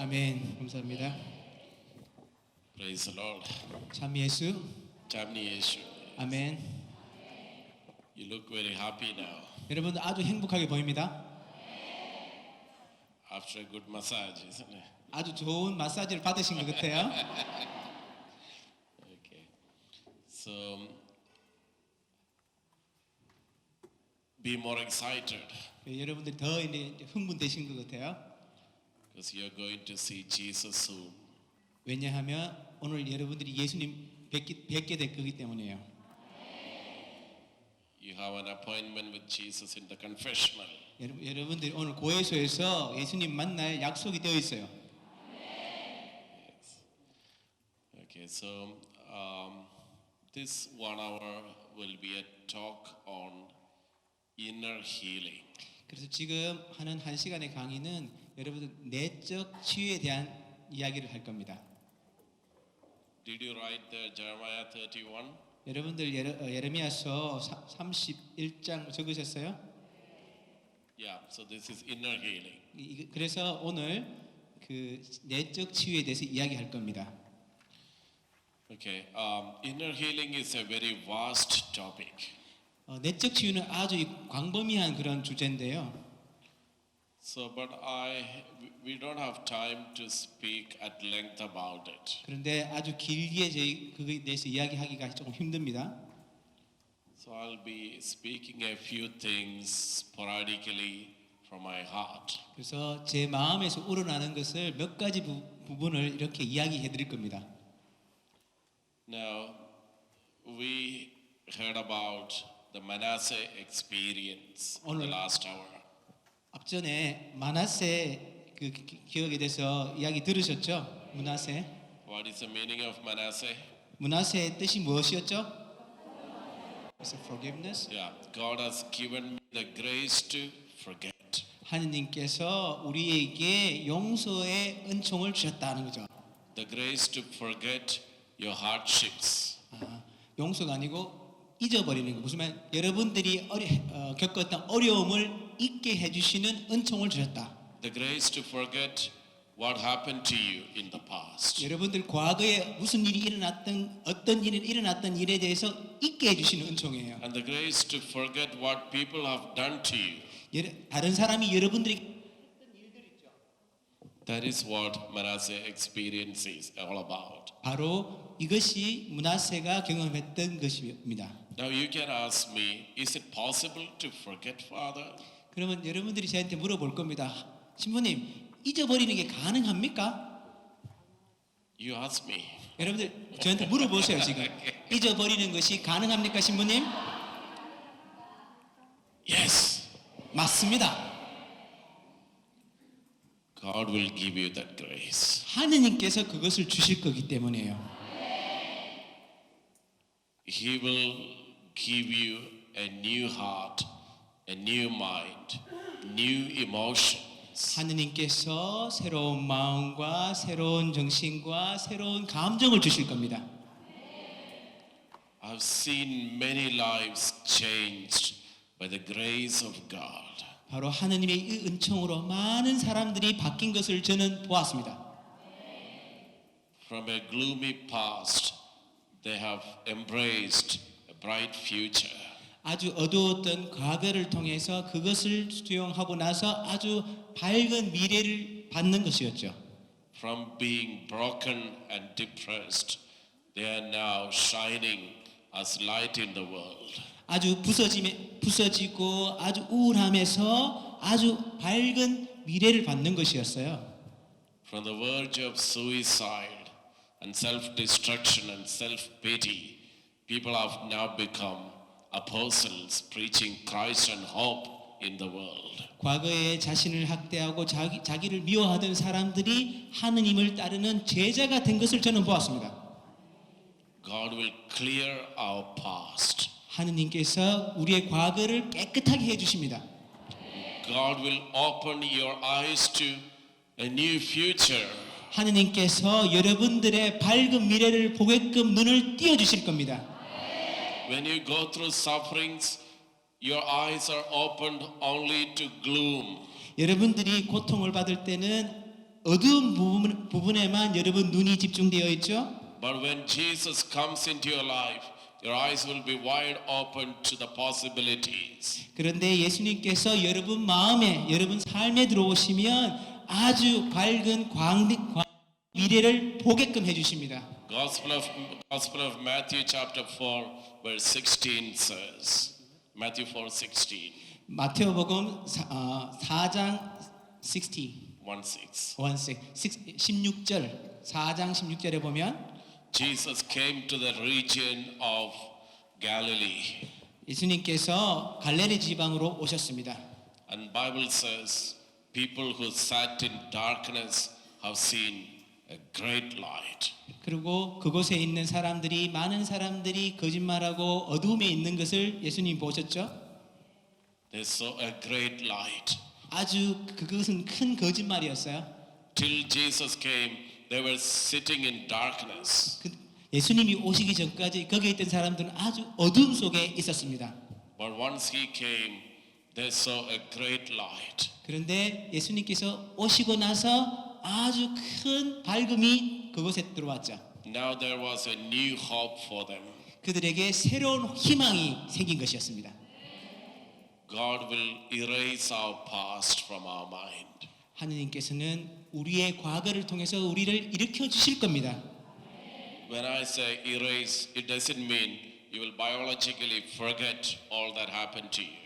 아멘. 감사합니다. Praise the Lord. 참 예수. Jamni Yeshu. 아멘. You look very happy now 여러분 아주 행복하게 보입니다. after a good massage, isn't it? 아주 좋은 마사지를 받으신 것 같아요. Okay. So be more excited 여러분들이 더 이제 흥분되신 것 같아요. because you are going to see Jesus soon. 왜냐하면 오늘 여러분들이 예수님 뵙게 될 거기 때문이에요. You have an appointment with Jesus in the confessional. 여러분들이 오늘 고해소에서 예수님 만날 약속이 되어 있어요. Okay, so this 1 hour will be a talk on inner healing. 그래서 지금 하는 1시간의 강의는 여러분들 내적 치유에 대한 이야기를 할 겁니다. Did you write the Jeremiah 31? 여러분들 예레미야서 31장 적으셨어요? Yeah, so this is inner healing. 그래서 오늘 그 내적 치유에 대해서 이야기할 겁니다. Okay, inner healing is a very vast topic. 내적 치유는 아주 광범위한 그런 주제인데요. So, but we don't have time to speak at length about it. 그런데 아주 길게 저희 그거에 대해서 이야기하기가 조금 힘듭니다. So I'll be speaking a few things sporadically from my heart. 그래서 제 마음에서 우러나는 것을 몇 가지 부분을 이렇게 이야기해 드릴 겁니다. Now, we heard about the Manasseh experience in the last hour. 앞전에 마나세 그 기억에 대해서 이야기 들으셨죠? 문하세. What is the meaning of Manasseh? 문하세의 뜻이 무엇이었죠? It's a forgiveness. Yeah, God has given me the grace to forget. 하느님께서 우리에게 용서의 은총을 주셨다는 거죠. The grace to forget your hardships. 용서가 아니고 잊어버리는 거. 무슨 말? 여러분들이 겪었던 어려움을 잊게 해주시는 은총을 주셨다. The grace to forget what happened to you in the past. 여러분들 과거에 무슨 일이 일어났던 어떤 일이 일어났던 일에 대해서 잊게 해주시는 은총이에요. And the grace to forget what people have done to you. 다른 사람이 여러분들이 That is what Manasseh experience is all about. 바로 이것이 문하세가 경험했던 것입니다. Now you can ask me, is it possible to forget, Father? 그러면 여러분들이 저한테 물어볼 겁니다. 신부님, 잊어버리는 게 가능합니까? You ask me. 여러분들 저한테 물어보세요 지금. 잊어버리는 것이 가능합니까, 신부님? Yes. 맞습니다. God will give you that grace. 하느님께서 그것을 주실 거기 때문이에요. He will give you a new heart, a new mind, new emotions. 하느님께서 새로운 마음과 새로운 정신과 새로운 감정을 주실 겁니다. I've seen many lives changed by the grace of God. 바로 하느님의 이 은총으로 많은 사람들이 바뀐 것을 저는 보았습니다. From a gloomy past, they have embraced a bright future. 아주 어두웠던 과거를 통해서 그것을 수용하고 나서 아주 밝은 미래를 받는 것이었죠. From being broken and depressed, they are now shining as light in the world. 아주 부서지고 아주 우울함에서 아주 밝은 미래를 받는 것이었어요. From the verge of suicide and self-destruction and self-pity, people have now become apostles preaching Christ and hope in the world. 과거에 자신을 학대하고 자기를 미워하던 사람들이 하느님을 따르는 제자가 된 것을 저는 보았습니다. God will clear our past. 하느님께서 우리의 과거를 깨끗하게 해주십니다. God will open your eyes to a new future. 하느님께서 여러분들의 밝은 미래를 보게끔 눈을 띄워주실 겁니다. When you go through sufferings, your eyes are opened only to gloom. 여러분들이 고통을 받을 때는 어두운 부분에만 여러분 눈이 집중되어 있죠. But when Jesus comes into your life, your eyes will be wide open to the possibilities. 그런데 예수님께서 여러분 마음에, 여러분 삶에 들어오시면 아주 밝은 미래를 보게끔 해주십니다. Gospel of Matthew chapter 4 verse 16 says, Matthew 4:16, 마태오복음 4장 16. 16절 4장 16절에 보면 Jesus came to the region of Galilee, 예수님께서 갈릴리 지방으로 오셨습니다. and Bible says, people who sat in darkness have seen a great light. 그리고 그곳에 있는 사람들이 많은 사람들이 거짓말하고 어두움에 있는 것을 예수님 보셨죠? They saw a great light. 아주 그것은 큰 거짓말이었어요. Till Jesus came, they were sitting in darkness. 예수님이 오시기 전까지 거기에 있던 사람들은 아주 어둠 속에 있었습니다. But once he came, they saw a great light. 그런데 예수님께서 오시고 나서 아주 큰 밝음이 그곳에 들어왔죠. Now there was a new hope for them. 그들에게 새로운 희망이 생긴 것이었습니다. God will erase our past from our mind. 하느님께서는 우리의 과거를 통해서 우리를 일으켜 주실 겁니다. When I say erase, it doesn't mean you will biologically forget all that happened to you.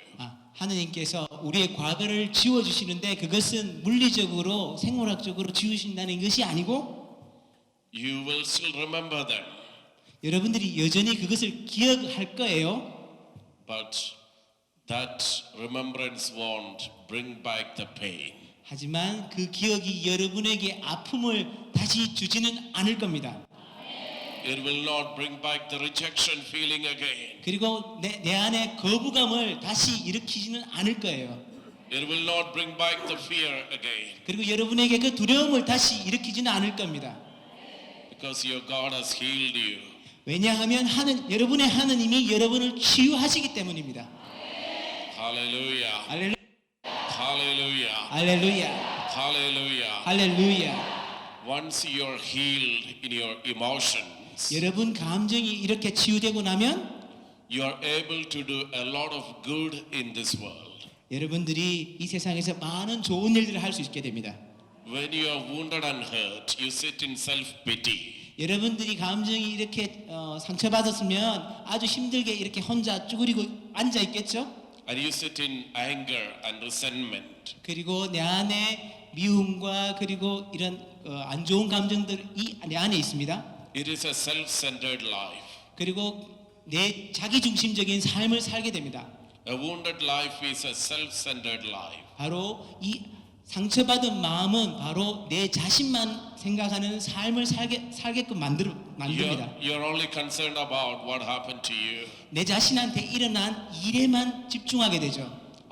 하느님께서 우리의 과거를 지워 주시는데 그것은 물리적으로 생물학적으로 지우신다는 것이 아니고 You will still remember them, 여러분들이 여전히 그것을 기억할 거예요. but that remembrance won't bring back the pain. 하지만 그 기억이 여러분에게 아픔을 다시 주지는 않을 겁니다. It will not bring back the rejection feeling again. 그리고 내 안에 거부감을 다시 일으키지는 않을 거예요. It will not bring back the fear again. 그리고 여러분에게 그 두려움을 다시 일으키지는 않을 겁니다. Because your God has healed you. 왜냐하면 여러분의 하느님이 여러분을 치유하시기 때문입니다. Hallelujah. 할렐루야. Hallelujah. 할렐루야. Hallelujah. 할렐루야. Once you're healed in your emotions, 여러분 감정이 이렇게 치유되고 나면 you're able to do a lot of good in this world. 여러분들이 이 세상에서 많은 좋은 일들을 할 수 있게 됩니다. When you are wounded and hurt, you sit in self-pity. 여러분들이 감정이 이렇게 상처받았으면 아주 힘들게 이렇게 혼자 쭈그리고 앉아 있겠죠? And you sit in anger and resentment. 그리고 내 안에 미움과 그리고 이런 안 좋은 감정들이 내 안에 있습니다. It is a self-centered life. 그리고 내 자기 중심적인 삶을 살게 됩니다. A wounded life is a self-centered life. 바로 이 상처받은 마음은 바로 내 자신만 생각하는 삶을 살게끔 만듭니다. You're only concerned about what happened to you. 내 자신한테 일어난 일에만 집중하게 되죠.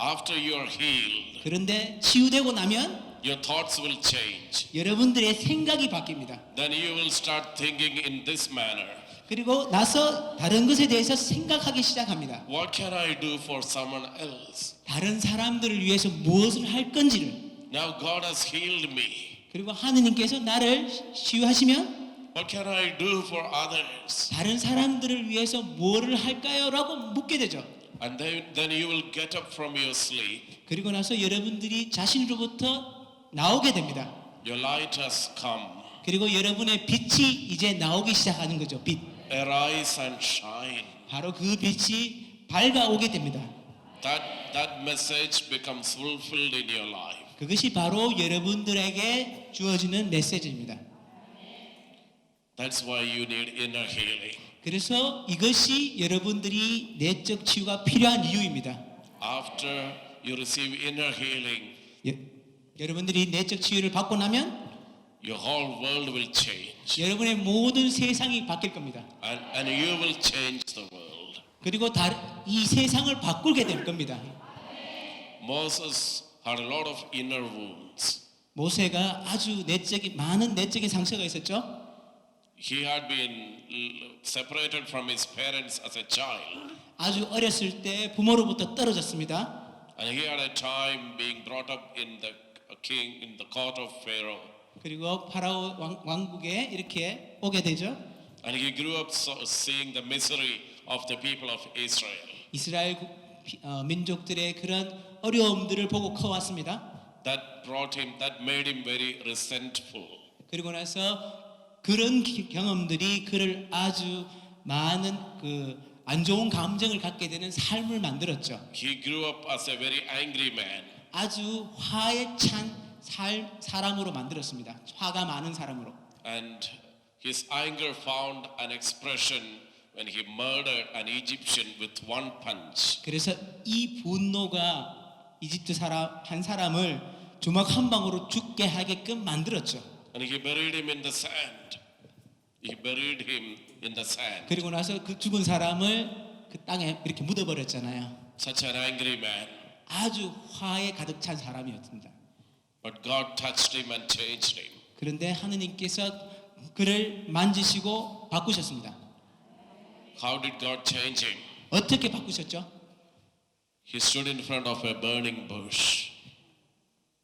After you're healed, 그런데 치유되고 나면 your thoughts will change. 여러분들의 생각이 바뀝니다. Then you will start thinking in this manner. 그리고 나서 다른 것에 대해서 생각하기 시작합니다. What can I do for someone else? 다른 사람들을 위해서 무엇을 할 건지를. Now God has healed me. 그리고 하느님께서 나를 치유하시면 What can I do for others? 다른 사람들을 위해서 뭐를 할까요? 라고 묻게 되죠. And then you will get up from your sleep. 그리고 나서 여러분들이 자신으로부터 나오게 됩니다. Your light has come. 그리고 여러분의 빛이 이제 나오기 시작하는 거죠. 빛. Arise and shine. 바로 그 빛이 밝아오게 됩니다. That message becomes fulfilled in your life. 그것이 바로 여러분들에게 주어지는 메시지입니다. That's why you need inner healing. 그래서 이것이 여러분들이 내적 치유가 필요한 이유입니다. After you receive inner healing, 여러분들이 내적 치유를 받고 나면 your whole world will change. 여러분의 모든 세상이 바뀔 겁니다. And you will change the world. 그리고 이 세상을 바꾸게 될 겁니다. Moses had a lot of inner wounds. 모세가 아주 많은 내적인 상처가 있었죠. He had been separated from his parents as a child. 아주 어렸을 때 부모로부터 떨어졌습니다. And he had a time being brought up in the court of Pharaoh. 그리고 파라오 왕국에 이렇게 오게 되죠. And he grew up seeing the misery of the people of Israel. 이스라엘 민족들의 그런 어려움들을 보고 커왔습니다. That made him very resentful. 그리고 나서 그런 경험들이 그를 아주 많은 그 안 좋은 감정을 갖게 되는 삶을 만들었죠. He grew up as a very angry man. 아주 화에 찬 사람으로 만들었습니다. 화가 많은 사람으로. And his anger found an expression when he murdered an Egyptian with one punch. 그래서 이 분노가 이집트 한 사람을 주먹 한 방으로 죽게 하게끔 만들었죠. And he buried him in the sand. He buried him in the sand. 그리고 나서 그 죽은 사람을 그 땅에 이렇게 묻어버렸잖아요. Such an angry man. 아주 화에 가득 찬 사람이었습니다. But God touched him and changed him. 그런데 하느님께서 그를 만지시고 바꾸셨습니다. How did God change him? 어떻게 바꾸셨죠? He stood in front of a burning bush.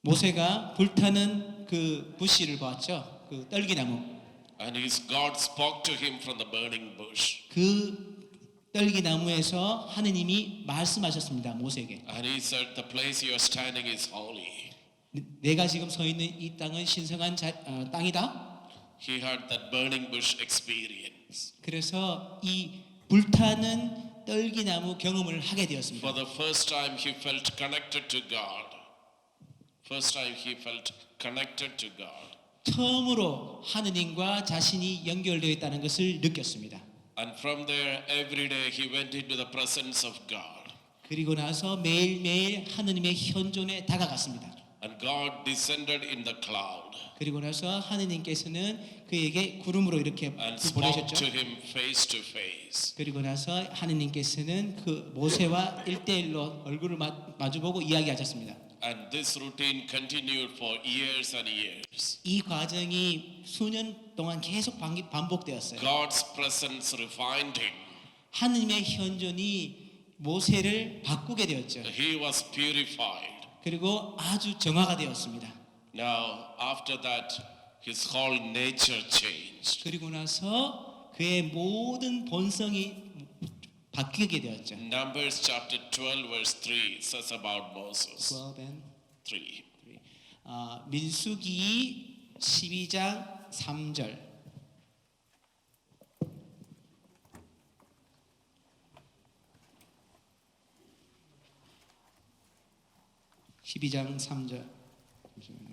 모세가 불타는 그 부시를 보았죠. 그 떨기나무. And God spoke to him from the burning bush. 그 떨기나무에서 하느님이 말씀하셨습니다. 모세에게. And he said, the place you are standing is holy. 내가 지금 서 있는 이 땅은 신성한 땅이다. He had that burning bush experience. 그래서 이 불타는 떨기나무 경험을 하게 되었습니다. For the first time he felt connected to God. First time he felt connected to God. 처음으로 하느님과 자신이 연결되어 있다는 것을 느꼈습니다. And from there every day he went into the presence of God. 그리고 나서 매일매일 하느님의 현존에 다가갔습니다. And God descended in the cloud. 그리고 나서 하느님께서는 그에게 구름으로 이렇게 And spoke 보내셨죠. to him face to face. 그리고 나서 하느님께서는 그 모세와 1대1로 얼굴을 마주보고 이야기하셨습니다. And this routine continued for years and years. 이 과정이 수년 동안 계속 반복되었어요. God's presence refined him. 하느님의 현존이 모세를 바꾸게 되었죠. He was purified. 그리고 아주 정화가 되었습니다. Now, after that, his whole nature changed. 그리고 나서 그의 모든 본성이 바뀌게 되었죠. Numbers chapter 12 verse 3 says about Moses. 12 and 3. 민수기 12장 3절. (12장 3절)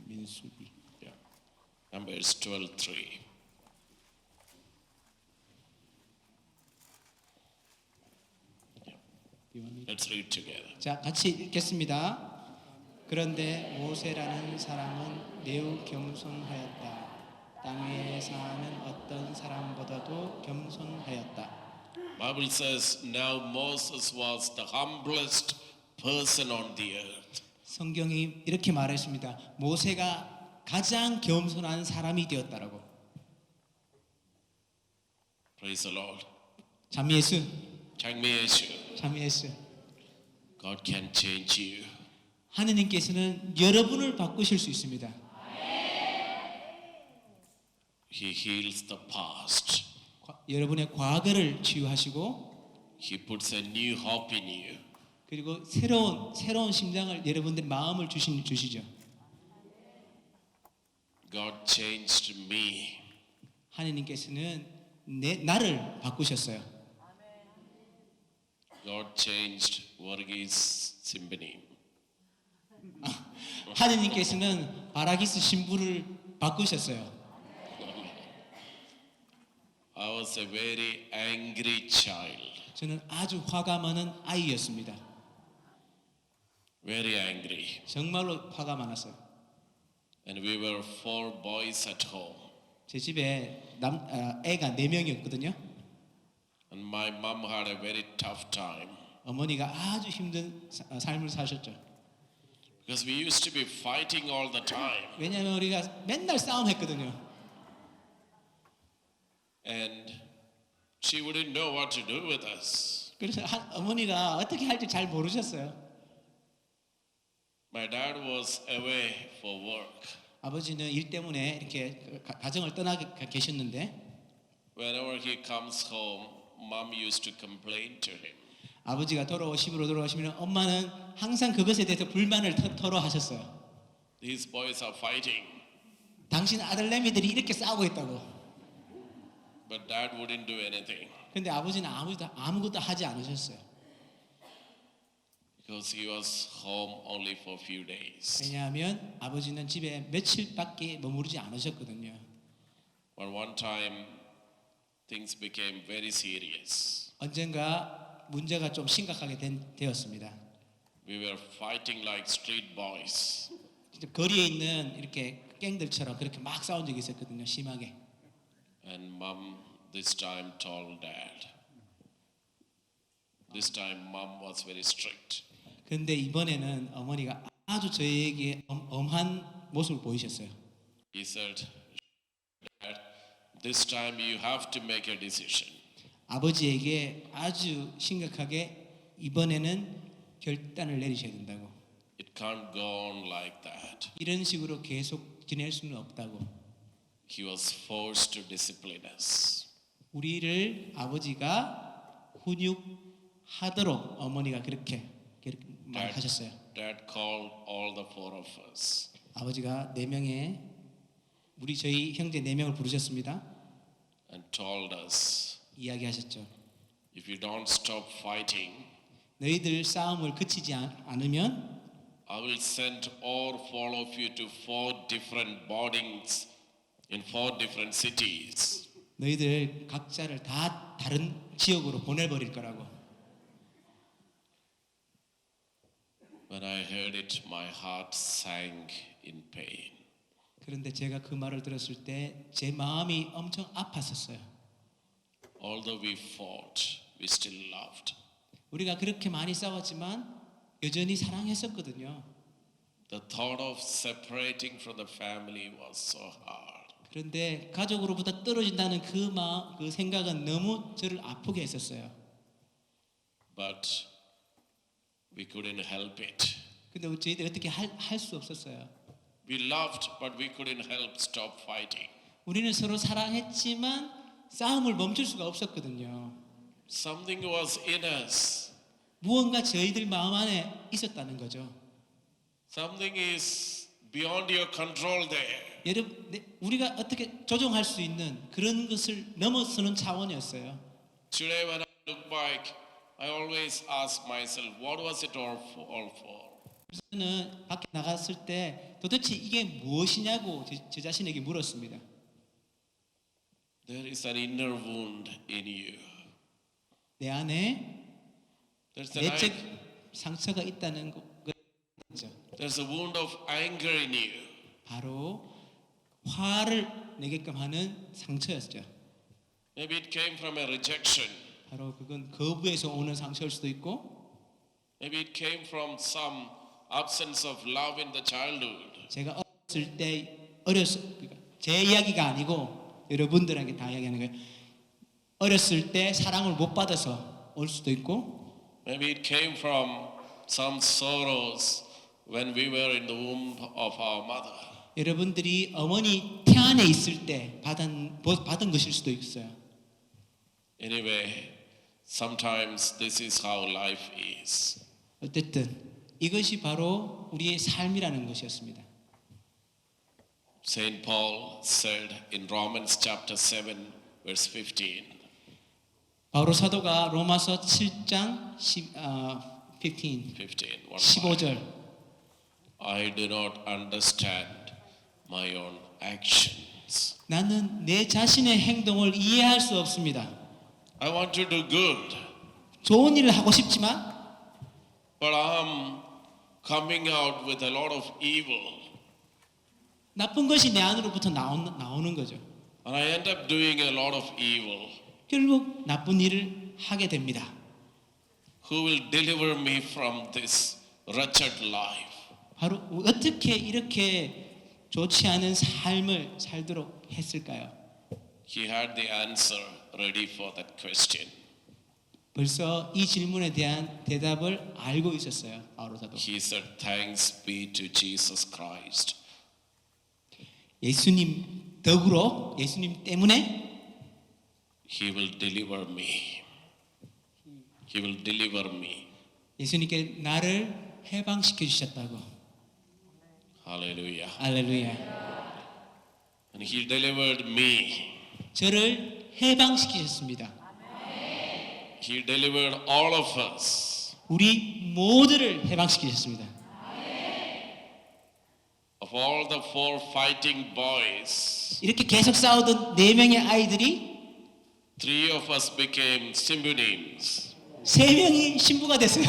민수기. Yeah. Numbers 12:3. Let's read together. 자, 같이 읽겠습니다. 그런데 모세라는 사람은 매우 겸손하였다. 땅 위에 사는 어떤 사람보다도 겸손하였다. Bible says now Moses was the humblest person on the earth. 성경이 이렇게 말했습니다. 모세가 가장 겸손한 사람이 되었다라고. Praise the Lord. 찬미 예수. 장미 예수. 찬미 예수. God can change you. 하느님께서는 여러분을 바꾸실 수 있습니다. He heals the past. 여러분의 과거를 치유하시고 He puts a new hope in you. 그리고 새로운 심장을 여러분들 마음을 주시죠. God changed me. 하느님께서는 나를 바꾸셨어요. God changed Varghese Simbani. 하느님께서는 바라기스 신부를 바꾸셨어요. I was a very angry child. 저는 아주 화가 많은 아이였습니다. Very angry. 정말로 화가 많았어요. And we were 4 boys at home. 제 집에 애가 4명이었거든요. And my mom had a very tough time. 어머니가 아주 힘든 삶을 사셨죠. Because we used to be fighting all the time. 왜냐하면 우리가 맨날 싸움했거든요. And she wouldn't know what to do with us. 그래서 어머니가 어떻게 할지 잘 모르셨어요. My dad was away for work. 아버지는 일 때문에 이렇게 가정을 떠나게 계셨는데 whenever he comes home, mom used to complain to him. 아버지가 집으로 돌아오시면 엄마는 항상 그것에 대해서 불만을 토로하셨어요. These boys are fighting, 당신 아들내미들이 이렇게 싸우고 있다고. but dad wouldn't do anything 근데 아버지는 아무것도 하지 않으셨어요. because he was home only for a few days. 왜냐하면 아버지는 집에 며칠밖에 머무르지 않으셨거든요. But one time, things became very serious. 언젠가 문제가 좀 심각하게 되었습니다. We were fighting like street boys. 진짜 거리에 있는 이렇게 갱들처럼 그렇게 막 싸운 적이 있었거든요. 심하게. And mom this time told dad. This time mom was very strict. 그런데 이번에는 어머니가 아주 저희에게 엄한 모습을 보이셨어요. He said, Dad, this time you have to make a decision. 아버지에게 아주 심각하게 이번에는 결단을 내리셔야 된다고. It can't go on like that. 이런 식으로 계속 지낼 수는 없다고. He was forced to discipline us. 우리를 아버지가 훈육하도록 어머니가 그렇게 말하셨어요. Dad called all the four of us. 아버지가 저희 형제 4명을 부르셨습니다. And told us, 이야기하셨죠. if you don't stop fighting, 너희들 싸움을 그치지 않으면 I will send all four of you to 4 different boardings in 4 different cities. 너희들 각자를 다 다른 지역으로 보내버릴 거라고. When I heard it, my heart sank in pain. 그런데 제가 그 말을 들었을 때 제 마음이 엄청 아팠었어요. Although we fought, we still loved. 우리가 그렇게 많이 싸웠지만 여전히 사랑했었거든요. The thought of separating from the family was so hard. 그런데 가족으로부터 떨어진다는 그 생각은 너무 저를 아프게 했었어요. But we couldn't help it. 근데 저희들이 어떻게 할 수 없었어요. We loved, but we couldn't help stop fighting. 우리는 서로 사랑했지만 싸움을 멈출 수가 없었거든요. Something was in us. 무언가 저희들 마음 안에 있었다는 거죠. Something is beyond your control there. 여러분, 우리가 어떻게 조정할 수 있는 그런 것을 넘어서는 차원이었어요. Today when I look back, I always ask myself, what was it all for? 저는 밖에 나갔을 때 도대체 이게 무엇이냐고 제 자신에게 물었습니다. There is an inner wound in you. 내 안에 There's an 내적 상처가 있다는 거죠. There's a wound of anger in you. 바로 화를 내게끔 하는 상처였죠. Maybe it came from a rejection. 바로 그건 거부에서 오는 상처일 수도 있고, Maybe it came from some absence of love in the childhood. 제가 어렸을 때 그러니까 제 이야기가 아니고 여러분들에게 다 이야기하는 거예요. 어렸을 때 사랑을 못 받아서 올 수도 있고, Maybe it came from some sorrows when we were in the womb of our mother. 여러분들이 어머니 태 안에 있을 때 받은 것일 수도 있어요. Anyway, sometimes this is how life is. 어쨌든 이것이 바로 우리의 삶이라는 것이었습니다. Saint Paul said in Romans chapter 7 verse 15. 바로 사도가 로마서 7장 15 15절 I do not understand my own actions. 나는 내 자신의 행동을 이해할 수 없습니다. I want to do good, 좋은 일을 하고 싶지만 but I'm coming out with a lot of evil. 나쁜 것이 내 안으로부터 나오는 거죠. And I end up doing a lot of evil. 결국 나쁜 일을 하게 됩니다. Who will deliver me from this wretched life? 바로 어떻게 이렇게 좋지 않은 삶을 살도록 했을까요? He had the answer ready for that question. 벌써 이 질문에 대한 대답을 알고 있었어요. 바로 사도. He said, "Thanks be to Jesus Christ, 예수님 덕으로 예수님 때문에 He will deliver me. He will deliver me. 예수님께 나를 해방시켜 주셨다고. Hallelujah. 할렐루야. And He delivered me. 저를 해방시키셨습니다. He delivered all of us 우리 모두를 해방시키셨습니다. of all the four fighting boys. 이렇게 계속 싸우던 네 명의 아이들이 Three of us became Simbunim. 세 명이 신부가 됐어요.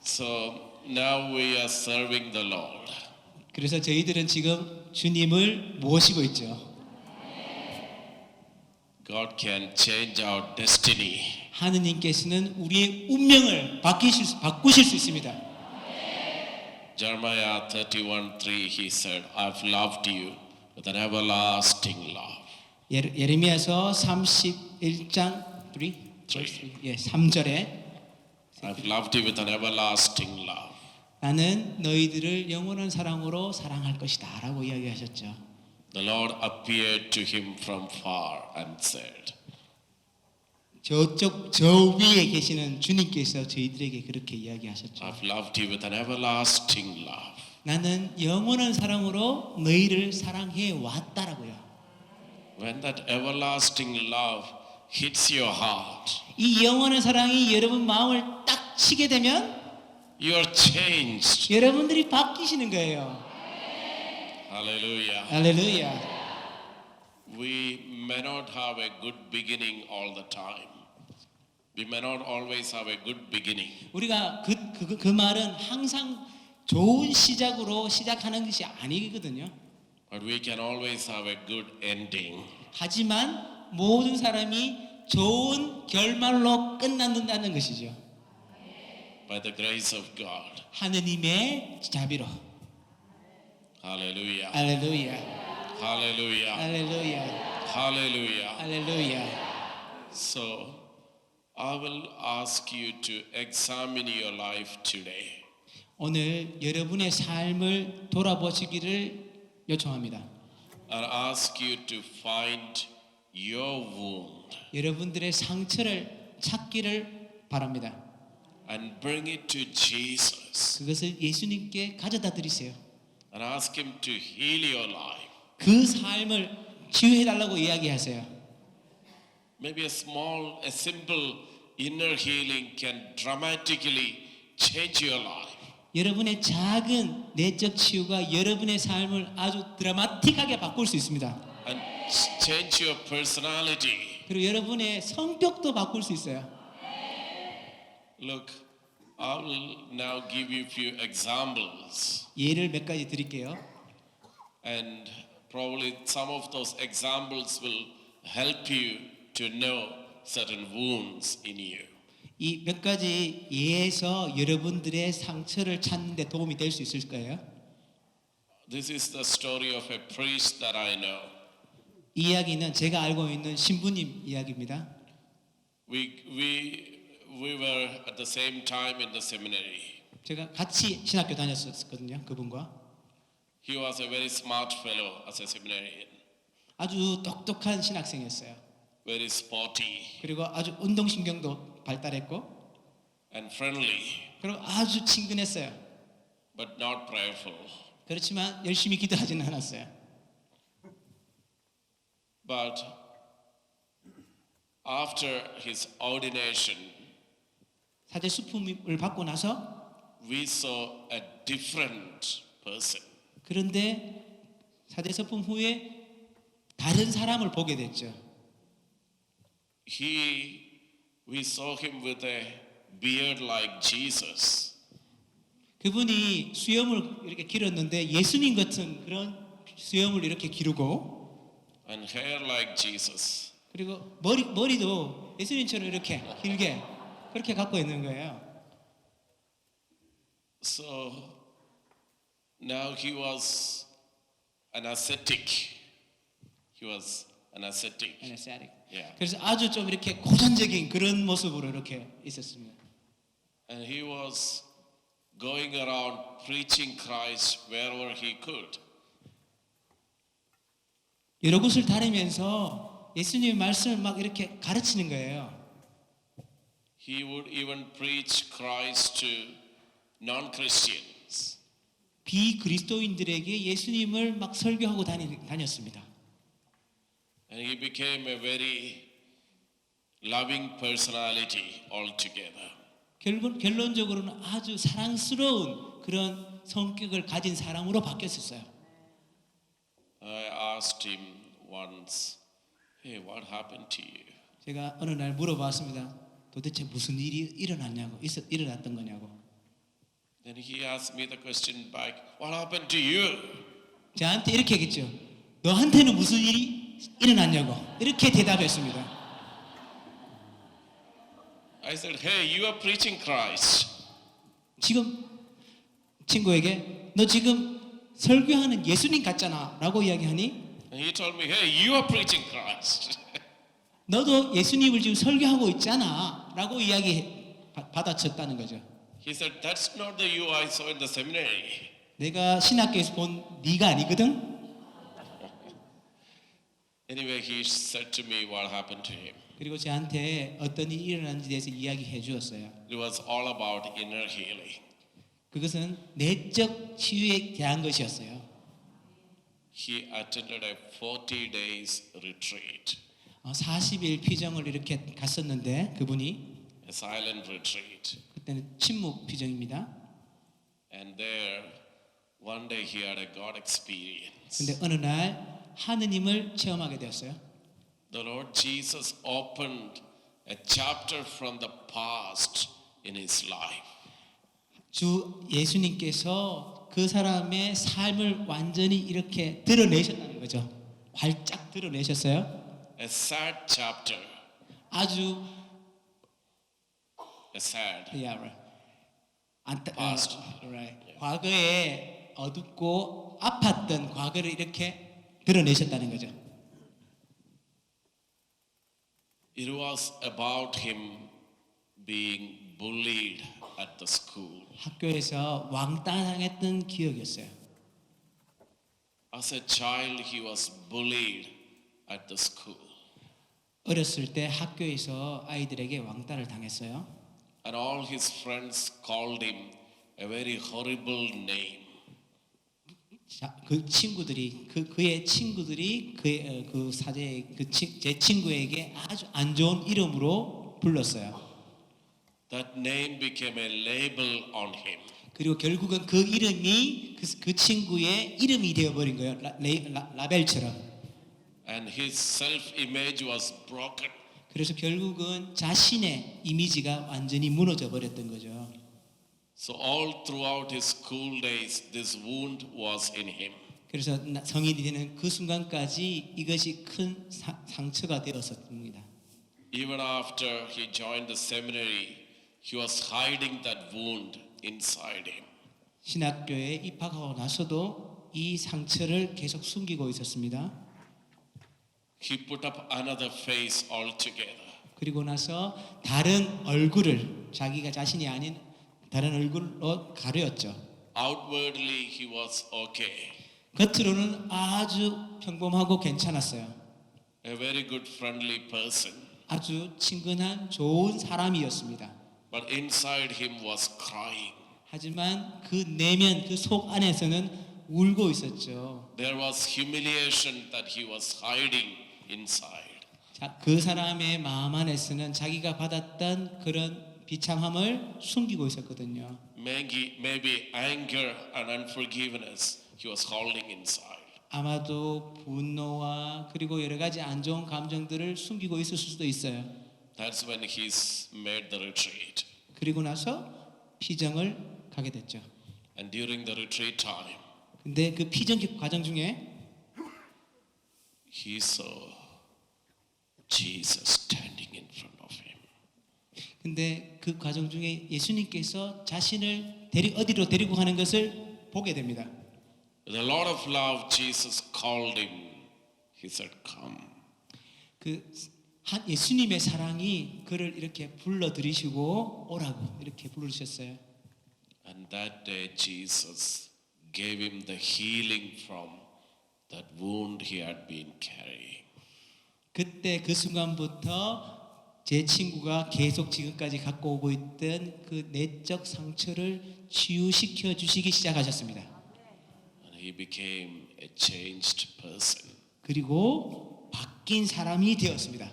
So now we are serving the Lord. 그래서 저희들은 지금 주님을 모시고 있죠. God can change our destiny. 하느님께서는 우리의 운명을 바꾸실 수 있습니다. Jeremiah 31:3 he said, I've loved you with an everlasting love. 예레미야서 31장 3절에 I've loved you with an everlasting love. 나는 너희들을 영원한 사랑으로 사랑할 것이다 라고 이야기하셨죠. The Lord appeared to him from far and said, 저 위에 계시는 주님께서 저희들에게 그렇게 이야기하셨죠. I've loved you with an everlasting love. 나는 영원한 사랑으로 너희를 사랑해 왔다라고요. When that everlasting love hits your heart, 이 영원한 사랑이 여러분 마음을 딱 치게 되면 you are changed. 여러분들이 바뀌시는 거예요. Hallelujah. 할렐루야. We may not have a good beginning all the time. We may not always have a good beginning. 우리가 그 말은 항상 좋은 시작으로 시작하는 것이 아니거든요. But we can always have a good ending. 하지만 모든 사람이 좋은 결말로 끝난다는 것이죠. By the grace of God. 하느님의 자비로. Hallelujah. 할렐루야. Hallelujah. 할렐루야. Hallelujah. 할렐루야. So, I will ask you to examine your life today. 오늘 여러분의 삶을 돌아보시기를 요청합니다. And ask you to find your wound 여러분들의 상처를 찾기를 바랍니다. and bring it to Jesus. 그것을 예수님께 가져다 드리세요. And ask Him to heal your life. 그 삶을 치유해 달라고 이야기하세요. Maybe a simple inner healing can dramatically change your life. 여러분의 작은 내적 치유가 여러분의 삶을 아주 드라마틱하게 바꿀 수 있습니다. And change your personality. 그리고 여러분의 성격도 바꿀 수 있어요. Look, I will now give you a few examples. 예를 몇 가지 드릴게요. And probably some of those examples will help you to know certain wounds in you. 이 몇 가지 예에서 여러분들의 상처를 찾는 데 도움이 될 수 있을 거예요. This is the story of a priest that I know. 이 이야기는 제가 알고 있는 신부님 이야기입니다. We were at the same time in the seminary. 제가 같이 신학교 다녔었거든요. 그분과. He was a very smart fellow as a seminarian, 아주 똑똑한 신학생이었어요. very sporty 그리고 아주 운동신경도 발달했고 and friendly, 그리고 아주 친근했어요. but not prayerful. 그렇지만 열심히 기도하지는 않았어요. But after his ordination, 사제 수품을 받고 나서 we saw a different person. 그런데 사제 수품 후에 다른 사람을 보게 됐죠. We saw him with a beard like Jesus. 그분이 수염을 이렇게 길었는데 예수님 같은 그런 수염을 이렇게 기르고 And hair like Jesus. 그리고 머리도 예수님처럼 이렇게 길게 그렇게 갖고 있는 거예요. So now he was an ascetic. He was an ascetic. anesthetic. Yeah. 그래서 아주 좀 이렇게 고전적인 그런 모습으로 이렇게 있었습니다. And he was going around preaching Christ wherever he could. 여러 곳을 다니면서 예수님의 말씀을 막 이렇게 가르치는 거예요. He would even preach Christ to non-Christians. 비그리스도인들에게 예수님을 막 설교하고 다녔습니다. And he became a very loving personality altogether. 결론적으로는 아주 사랑스러운 그런 성격을 가진 사람으로 바뀌었었어요. I asked him once, hey, what happened to you? 제가 어느 날 물어봤습니다. 도대체 무슨 일이 일어났던 거냐고. Then he asked me the question back, what happened to you? 저한테 이렇게 했겠죠. 너한테는 무슨 일이 일어났냐고. 이렇게 대답했습니다. I said, hey, you are preaching Christ. 지금 친구에게 너 지금 설교하는 예수님 같잖아 라고 이야기하니 And he told me, hey, you are preaching Christ. 너도 예수님을 지금 설교하고 있잖아 라고 이야기 받아쳤다는 거죠. He said, that's not the you I saw in the seminary. 내가 신학교에서 본 네가 아니거든. Anyway, he said to me what happened to him. 그리고 저한테 어떤 일이 일어났는지 대해서 이야기해 주었어요. It was all about inner healing. 그것은 내적 치유에 대한 것이었어요. He attended a 40 days retreat, 40일 피정을 이렇게 갔었는데 그분이 a silent retreat. 그때는 침묵 피정입니다. And there, one day he had a God experience. 근데 어느 날 하느님을 체험하게 되었어요. The Lord Jesus opened a chapter from the past in his life. 주 예수님께서 그 사람의 삶을 완전히 이렇게 드러내셨다는 거죠. 활짝 드러내셨어요. A sad chapter, 아주 a sad past. 과거에 어둡고 아팠던 과거를 이렇게 드러내셨다는 거죠. It was about him being bullied at the school. 학교에서 왕따당했던 기억이었어요. As a child, he was bullied at the school. 어렸을 때 학교에서 아이들에게 왕따를 당했어요. And all his friends called him a very horrible name. 자, 그 친구들이 그의 친구들이 그의 그 사제 제 친구에게 아주 안 좋은 이름으로 불렀어요. That name became a label on him. 그리고 결국은 그 이름이 그 친구의 이름이 되어 버린 거예요. 라벨처럼. And his self-image was broken. 그래서 결국은 자신의 이미지가 완전히 무너져 버렸던 거죠. So all throughout his school days, this wound was in him. 그래서 성인이 되는 그 순간까지 이것이 큰 상처가 되었습니다. Even after he joined the seminary, he was hiding that wound inside him. 신학교에 입학하고 나서도 이 상처를 계속 숨기고 있었습니다. He put up another face altogether. 그리고 나서 다른 얼굴을 자기가 자신이 아닌 다른 얼굴로 가렸죠. Outwardly, he was okay. 겉으로는 아주 평범하고 괜찮았어요. A very good, friendly person. 아주 친근한 좋은 사람이었습니다. But inside him was crying. 하지만 그 내면 그 속 안에서는 울고 있었죠. There was humiliation that he was hiding inside. 자, 그 사람의 마음 안에서는 자기가 받았던 그런 비참함을 숨기고 있었거든요. Maybe anger and unforgiveness he was holding inside. 아마도 분노와 그리고 여러 가지 안 좋은 감정들을 숨기고 있을 수도 있어요. That's when he's made the retreat. 그리고 나서 피정을 가게 됐죠. And during the retreat time, 근데 그 피정 과정 중에 he saw Jesus standing in front of him. 근데 그 과정 중에 예수님께서 자신을 어디로 데리고 가는 것을 보게 됩니다. With a lot of love, Jesus called him. He said, "Come." 그 예수님의 사랑이 그를 이렇게 불러들이시고 오라고 이렇게 부르셨어요. And that day Jesus gave him the healing from that wound he had been carrying. 그때 그 순간부터 제 친구가 계속 지금까지 갖고 오고 있던 그 내적 상처를 치유시켜 주시기 시작하셨습니다. And he became a changed person. 그리고 바뀐 사람이 되었습니다.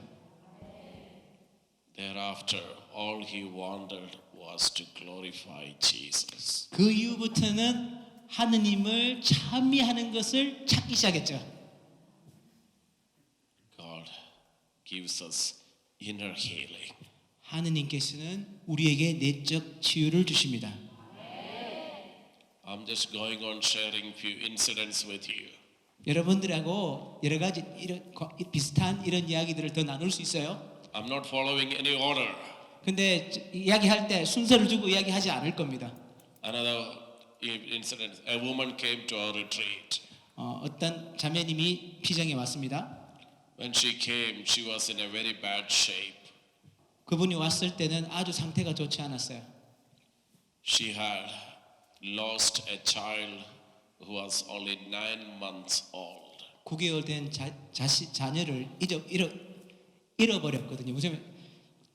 Thereafter, all he wanted was to glorify Jesus. 그 이후부터는 하느님을 찬미하는 것을 찾기 시작했죠. God gives us inner healing. 하느님께서는 우리에게 내적 치유를 주십니다. I'm just going on sharing few incidents with you. 여러분들하고 여러 가지 비슷한 이런 이야기들을 더 나눌 수 있어요. I'm not following any order. 근데 이야기할 때 순서를 두고 이야기하지 않을 겁니다. Another incident, a woman came to our retreat. 어떤 자매님이 피정에 왔습니다. When she came, she was in a very bad shape. 그분이 왔을 때는 아주 상태가 좋지 않았어요. She had lost a child who was only 9 months old. 9개월 된 자녀를 잃어버렸거든요. 무슨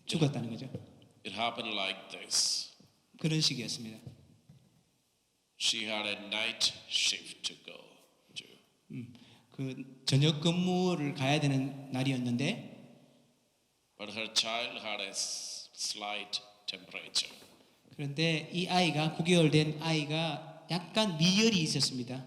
죽었다는 거죠. It happened like this. 그런 식이었습니다. She had a night shift to go to. 그 저녁 근무를 가야 되는 날이었는데 But her child had a slight temperature. 그런데 이 아이가 9개월 된 아이가 약간 미열이 있었습니다.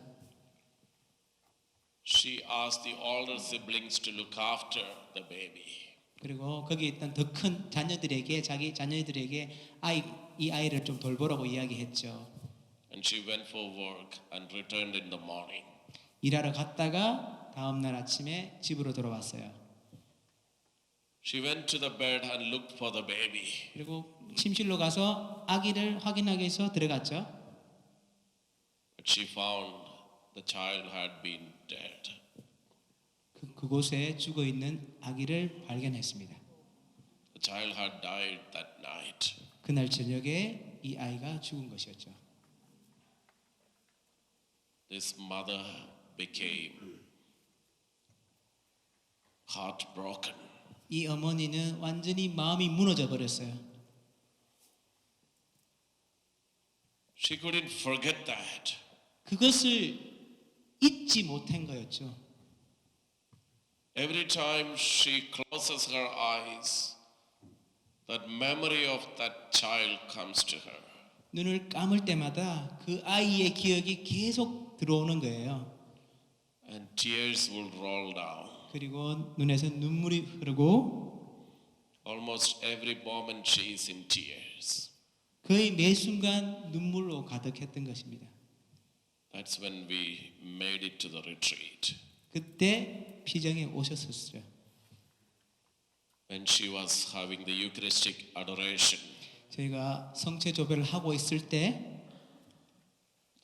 She asked the older siblings to look after the baby. 그리고 거기 있던 더 큰 자녀들에게 자기 자녀들에게 이 아이를 좀 돌보라고 이야기했죠. And she went for work and returned in the morning. 일하러 갔다가 다음 날 아침에 집으로 돌아왔어요. She went to the bed and looked for the baby. 그리고 침실로 가서 아기를 확인하기 위해서 들어갔죠. But she found the child had been dead. 그곳에 죽어 있는 아기를 발견했습니다. The child had died that night. 그날 저녁에 이 아이가 죽은 것이었죠. This mother became heartbroken. 이 어머니는 완전히 마음이 무너져 버렸어요. She couldn't forget that. 그것을 잊지 못한 거였죠. Every time she closes her eyes, that memory of that child comes to her. 눈을 감을 때마다 그 아이의 기억이 계속 들어오는 거예요. And tears will roll down. 그리고 눈에서 눈물이 흐르고 Almost every moment she is in tears. 거의 매 순간 눈물로 가득했던 것입니다. That's when we made it to the retreat. 그때 피정에 오셨었어요. When she was having the Eucharistic adoration, 저희가 성체 조배를 하고 있을 때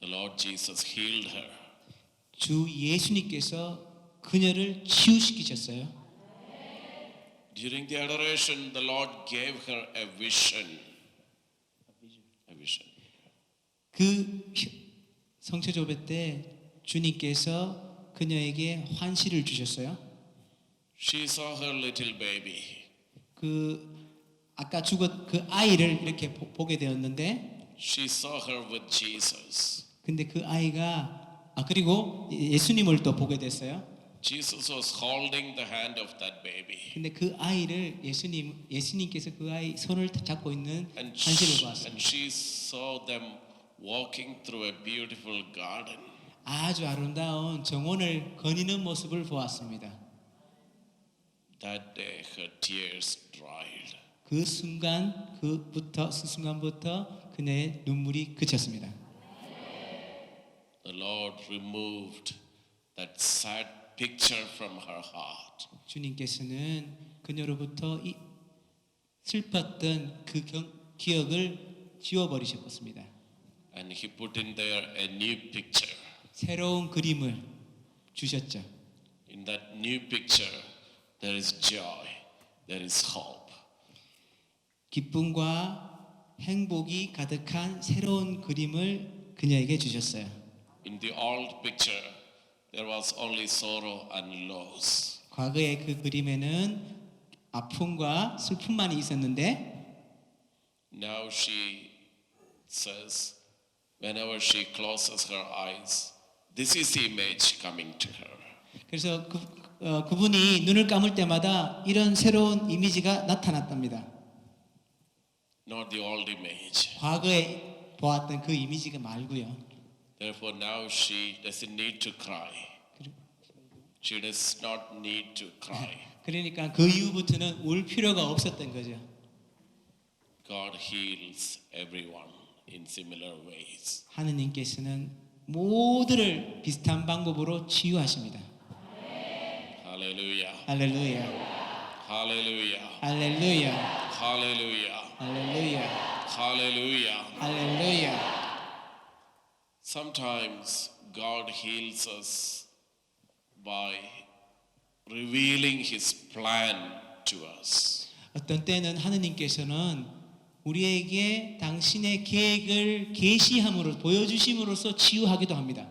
the Lord Jesus healed her. 주 예수님께서 그녀를 치유시키셨어요. During the adoration, the Lord gave her a vision. A vision. 그 성체 조배 때 주님께서 그녀에게 환시를 주셨어요. She saw her little baby. 그 아까 죽었 그 아이를 이렇게 보게 되었는데, She saw her with Jesus. 근데 그 아이가 그리고 예수님을 또 보게 됐어요. Jesus was holding the hand of that baby. 근데 그 아이를 예수님께서 그 아이 손을 잡고 있는 And 환시를 보았어요. she saw them walking through a beautiful garden. 아주 아름다운 정원을 거니는 모습을 보았습니다. That day her tears dried. 그 순간부터 그녀의 눈물이 그쳤습니다. The Lord removed that sad picture from her heart. 주님께서는 그녀로부터 이 슬펐던 그 기억을 지워버리셨습니다. And he put in there a new picture. 새로운 그림을 주셨죠. In that new picture, there is joy. there is hope. 기쁨과 행복이 가득한 새로운 그림을 그녀에게 주셨어요. In the old picture, there was only sorrow and loss. 과거의 그 그림에는 아픔과 슬픔만이 있었는데 Now she says, whenever she closes her eyes, this is the image coming to her. 그래서 그분이 눈을 감을 때마다 이런 새로운 이미지가 나타났답니다. Not the old image. 과거에 보았던 그 이미지가 말고요. Therefore, now she doesn't need to cry. She does not need to cry. 그러니까 그 이후부터는 울 필요가 없었던 거죠. God heals everyone in similar ways. 하느님께서는 모두를 비슷한 방법으로 치유하십니다. Hallelujah. 할렐루야. Hallelujah. 할렐루야. Hallelujah. 할렐루야. Hallelujah. 할렐루야. Sometimes God heals us by revealing His plan to us. 어떤 때는 하느님께서는 우리에게 당신의 계획을 계시함으로 보여주심으로써 치유하기도 합니다.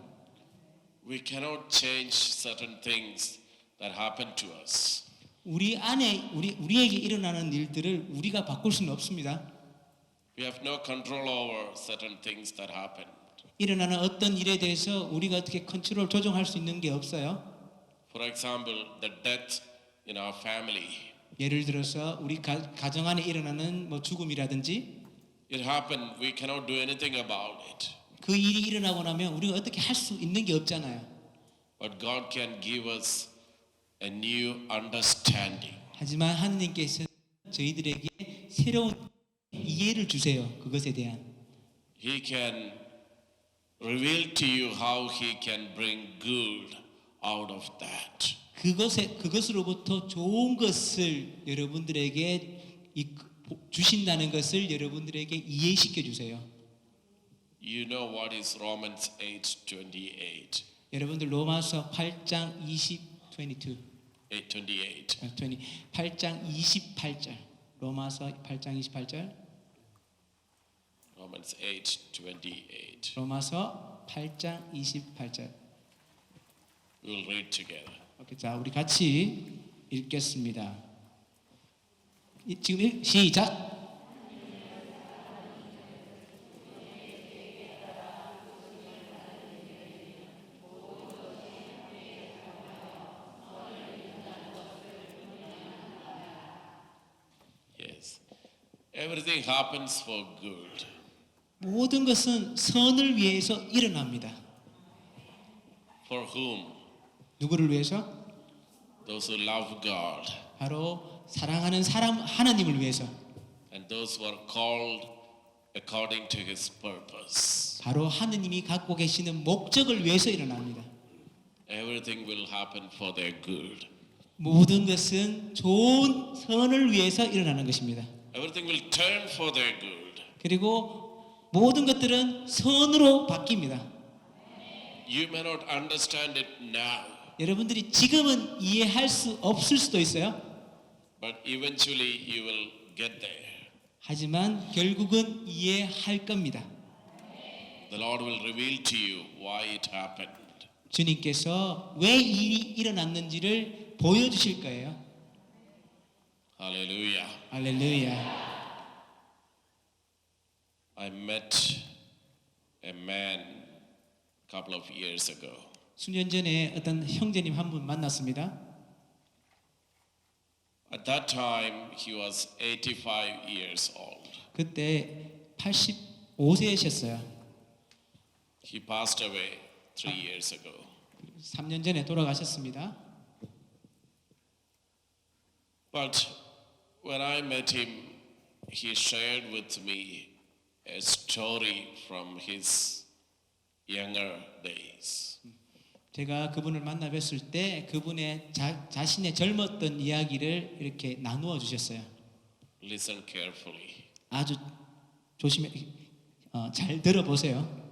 We cannot change certain things that happen to us. 우리 안에 우리에게 일어나는 일들을 우리가 바꿀 수는 없습니다. We have no control over certain things that happen. 일어나는 어떤 일에 대해서 우리가 어떻게 컨트롤 조정할 수 있는 게 없어요. For example, the death in our family. 예를 들어서 우리 가정 안에 일어나는 뭐 죽음이라든지 It happened. We cannot do anything about it. 그 일이 일어나고 나면 우리가 어떻게 할 수 있는 게 없잖아요. But God can give us a new understanding. 하지만 하느님께서 저희들에게 새로운 이해를 주세요. 그것에 대한. He can reveal to you how He can bring good out of that. 그것으로부터 좋은 것을 여러분들에게 주신다는 것을 여러분들에게 이해시켜 주세요. You know what is Romans 8:28. 여러분들 로마서 8장 22 8:28. 8장 28절. 로마서 8장 28절. Romans 8:28. 로마서 8장 28절. We will read together. 오케이, 자, 우리 같이 읽겠습니다. 지금 시작. Yes. Everything happens for good. 모든 것은 선을 위해서 일어납니다. For whom? 누구를 위해서? Those who love God 바로 사랑하는 사람 하나님을 위해서. and those who are called according to His purpose. 바로 하느님이 갖고 계시는 목적을 위해서 일어납니다. Everything will happen for their good. 모든 것은 좋은 선을 위해서 일어나는 것입니다. Everything will turn for their good. 그리고 모든 것들은 선으로 바뀝니다. You may not understand it now, 여러분들이 지금은 이해할 수 없을 수도 있어요. but eventually you will get there. 하지만 결국은 이해할 겁니다. The Lord will reveal to you why it happened. 주님께서 왜 일이 일어났는지를 보여주실 거예요. Hallelujah. 할렐루야. I met a man a couple of years ago. 수년 전에 어떤 형제님 한 분 만났습니다. At that time, he was 85 years old. 그때 85세셨어요. He passed away 3 years ago. 3년 전에 돌아가셨습니다. But when I met him, he shared with me a story from his younger days. 제가 그분을 만나 뵀을 때 그분의 자신의 젊었던 이야기를 이렇게 나누어 주셨어요. Listen carefully. 아주 조심해 잘 들어보세요.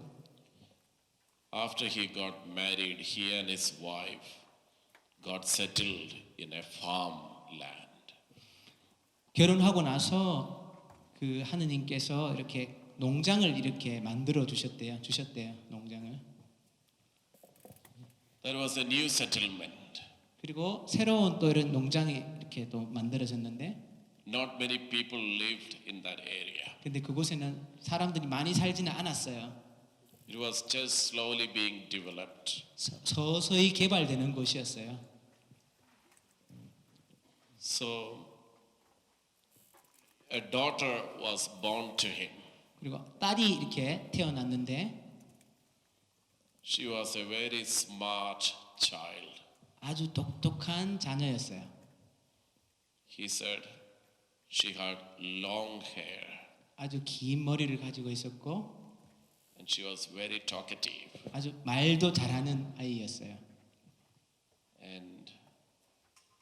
After he got married, he and his wife got settled in a farmland. 결혼하고 나서 그 하느님께서 이렇게 농장을 이렇게 만들어 주셨대요. 농장을. There was a new settlement. 그리고 새로운 또 이런 농장이 이렇게 또 만들어졌는데, Not many people lived in that area. 근데 그곳에는 사람들이 많이 살지는 않았어요. It was just slowly being developed. 서서히 개발되는 곳이었어요. So a daughter was born to him. 그리고 딸이 이렇게 태어났는데 She was a very smart child. 아주 똑똑한 자녀였어요. He said she had long hair 아주 긴 머리를 가지고 있었고 and she was very talkative. 아주 말도 잘하는 아이였어요. And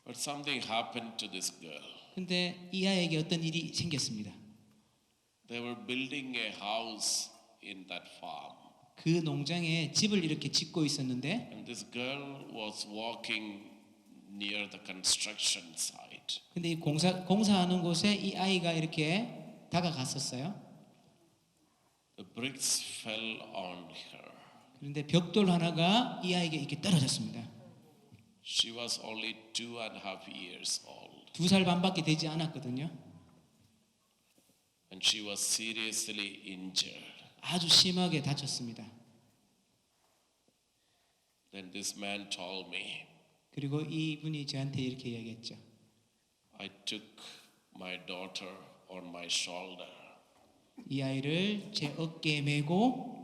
but something happened to this girl. 근데 이 아이에게 어떤 일이 생겼습니다. They were building a house in that farm. 그 농장에 집을 이렇게 짓고 있었는데 And this girl was walking near the construction site. 근데 이 공사하는 곳에 이 아이가 이렇게 다가갔었어요. The bricks fell on her. 그런데 벽돌 하나가 이 아이에게 이렇게 떨어졌습니다. She was only 2.5 years old. 2살 반밖에 되지 않았거든요. And she was seriously injured. 아주 심하게 다쳤습니다. Then this man told me, 그리고 이분이 저한테 이렇게 이야기했죠. I took my daughter on my shoulder 이 아이를 제 어깨에 메고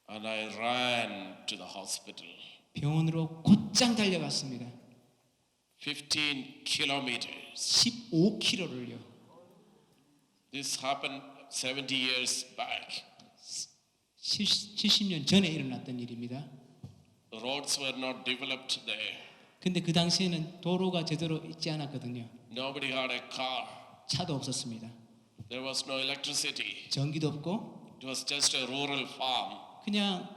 and I ran to the hospital. 병원으로 곧장 달려갔습니다. 15 kilometers. 15km를요. This happened 70 years back. 70년 전에 일어났던 일입니다. The roads were not developed there. 근데 그 당시에는 도로가 제대로 있지 않았거든요. Nobody had a car. 차도 없었습니다. There was no electricity. 전기도 없고 It was just a rural farm. 그냥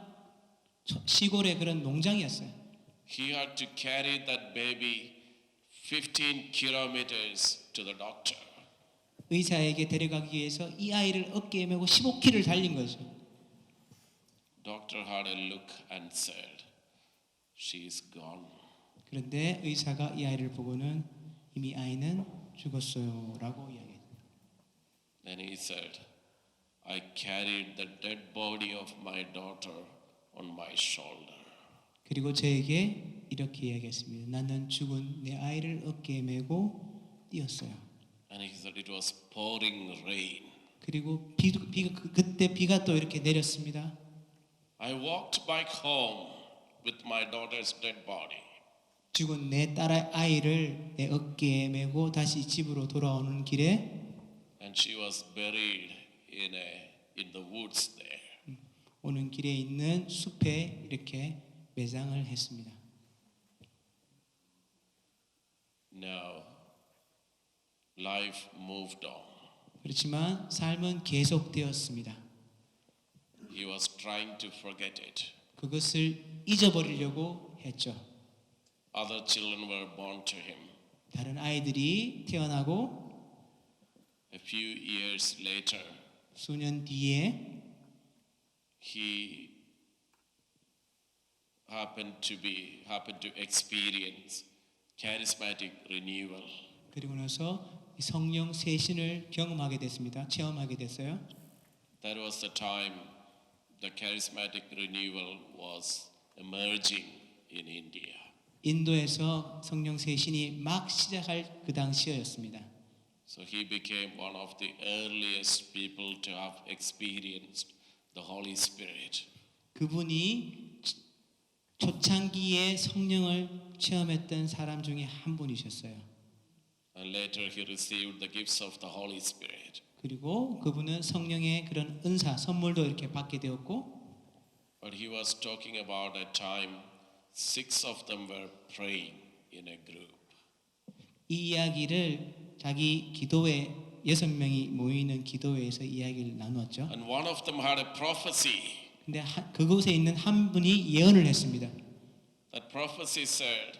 시골의 그런 농장이었어요. He had to carry that baby 15 kilometers to the doctor. 의사에게 데려가기 위해서 이 아이를 어깨에 메고 15km를 달린 거죠. Doctor had a look and said, "She is gone." 그런데 의사가 이 아이를 보고는 이미 아이는 죽었어요라고 이야기했어요. Then he said, "I carried the dead body of my daughter on my shoulder." 그리고 저에게 이렇게 이야기했습니다. 나는 죽은 내 아이를 어깨에 메고 뛰었어요. And he said it was pouring rain. 그리고 그때 비가 또 이렇게 내렸습니다. I walked back home with my daughter's dead body. 죽은 내 딸의 아이를 내 어깨에 메고 다시 집으로 돌아오는 길에 And she was buried in the woods there. 오는 길에 있는 숲에 이렇게 매장을 했습니다. Now, life moved on. 그렇지만 삶은 계속되었습니다. He was trying to forget it. 그것을 잊어버리려고 했죠. Other children were born to him. 다른 아이들이 태어나고 A few years later, 수년 뒤에 he happened to experience charismatic renewal. 그리고 나서 성령 세신을 경험하게 됐습니다. 체험하게 됐어요. That was the time the charismatic renewal was emerging in India. 인도에서 성령 세신이 막 시작할 그 당시였습니다. So he became one of the earliest people to have experienced the Holy Spirit. 그분이 초창기에 성령을 체험했던 사람 중에 한 분이셨어요. And later he received the gifts of the Holy Spirit. 그리고 그분은 성령의 그런 은사, 선물도 이렇게 받게 되었고 But he was talking about a time 6 of them were praying in a group. 이 이야기를 자기 기도회 6명이 모이는 기도회에서 이야기를 나누었죠. And one of them had a prophecy. 근데 그곳에 있는 한 분이 예언을 했습니다. That prophecy said,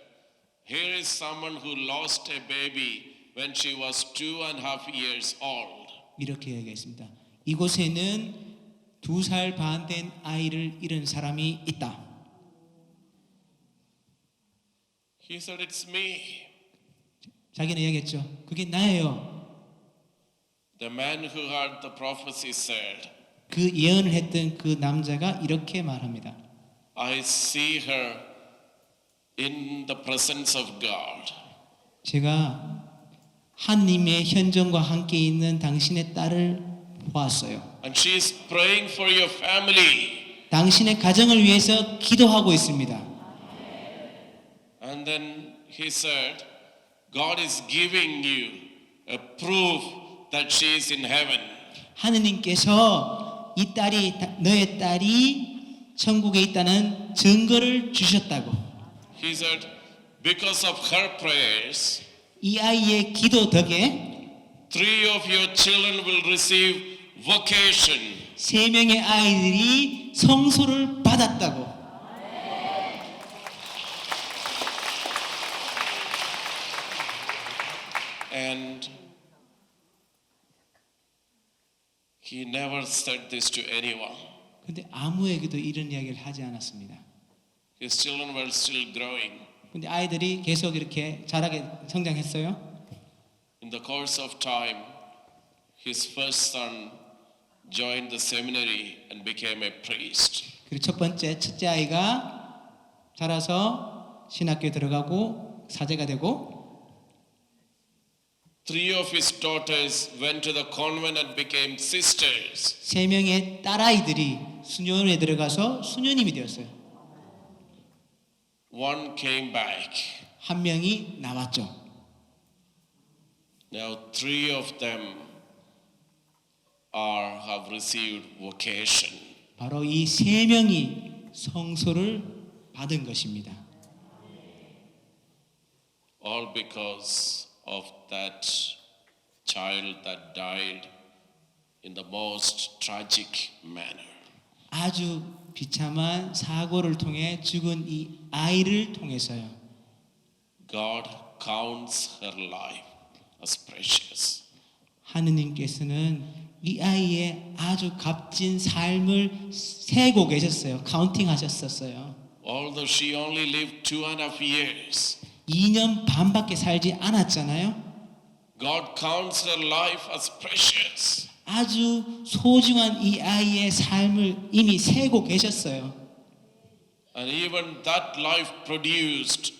"Here is someone who lost a baby when she was 2.5 years old. 이렇게 이야기했습니다. 이곳에는 2살 반 된 아이를 잃은 사람이 있다. He said, it's me. 자기는 이야기했죠. 그게 나예요. The man who heard the prophecy said, 그 예언을 했던 그 남자가 이렇게 말합니다. I see her in the presence of God. 제가 하나님의 현존과 함께 있는 당신의 딸을 보았어요. And she is praying for your family. 당신의 가정을 위해서 기도하고 있습니다. And then he said, God is giving you a proof that she is in heaven. 하느님께서 이 딸이 너의 딸이 천국에 있다는 증거를 주셨다고. He said, because of her prayers, 이 아이의 기도 덕에 3 of your children will receive vocation. 3명의 아이들이 성소를 받았다고. And he never said this to anyone. 근데 아무에게도 이런 이야기를 하지 않았습니다. His children were still growing. 근데 아이들이 계속 이렇게 자라게 성장했어요. In the course of time, his first son joined the seminary and became a priest. 그리고 첫째 아이가 자라서 신학교에 들어가고 사제가 되고 3 of his daughters went to the convent and became sisters. 3명의 딸아이들이 수녀원에 들어가서 수녀님이 되었어요. One came back. 한 명이 나왔죠. Now 3 of them have received vocation. 바로 이 3명이 성소를 받은 것입니다. All because of that child that died in the most tragic manner. 아주 비참한 사고를 통해 죽은 이 아이를 통해서요. God counts her life as precious. 하느님께서는 이 아이의 아주 값진 삶을 세고 계셨어요. 카운팅 하셨었어요. Although she only lived 2.5 years, 2년 반밖에 살지 않았잖아요. God counts her life as precious. 아주 소중한 이 아이의 삶을 이미 세고 계셨어요. And even that life produced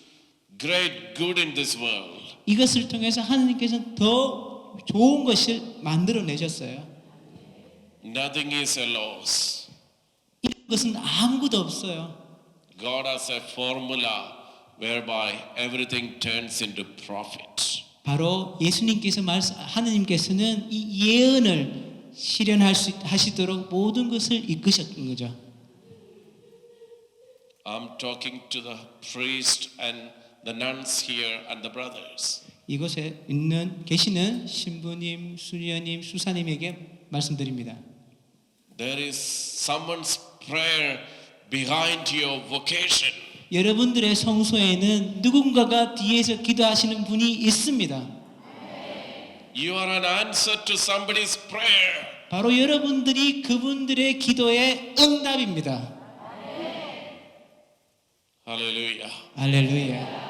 great good in this world. 이것을 통해서 하느님께서는 더 좋은 것을 만들어내셨어요. Nothing is a loss. 이런 것은 아무것도 없어요. God has a formula whereby everything turns into profit. 바로 예수님께서 하느님께서는 이 예언을 하시도록 모든 것을 이끄셨던 거죠. I'm talking to the priest and the nuns here and the brothers. 이곳에 계시는 신부님, 수녀님, 수사님에게 말씀드립니다. There is someone's prayer behind your vocation. 여러분들의 성소에는 누군가가 뒤에서 기도하시는 분이 있습니다. You are an answer to somebody's prayer. 바로 여러분들이 그분들의 기도의 응답입니다. Hallelujah. 할렐루야.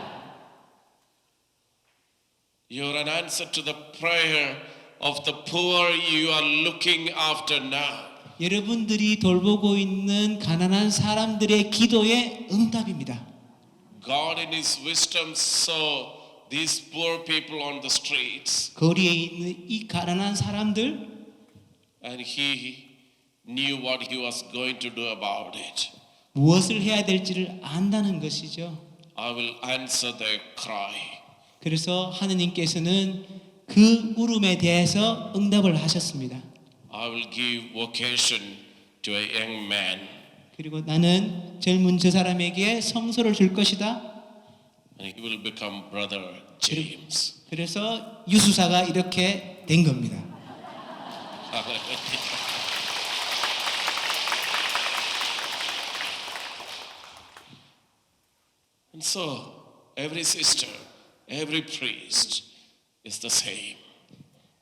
You are an answer to the prayer of the poor you are looking after now. 여러분들이 돌보고 있는 가난한 사람들의 기도의 응답입니다. God in His wisdom saw these poor people on the streets 거리에 있는 이 가난한 사람들, and He knew what He was going to do about it. 무엇을 해야 될지를 안다는 것이죠. I will answer their cry. 그래서 하느님께서는 그 울음에 대해서 응답을 하셨습니다. I will give vocation to a young man. 그리고 나는 젊은 저 사람에게 성소를 줄 것이다. And he will become brother James. 그래서 유수사가 이렇게 된 겁니다. And so every sister, every priest is the same.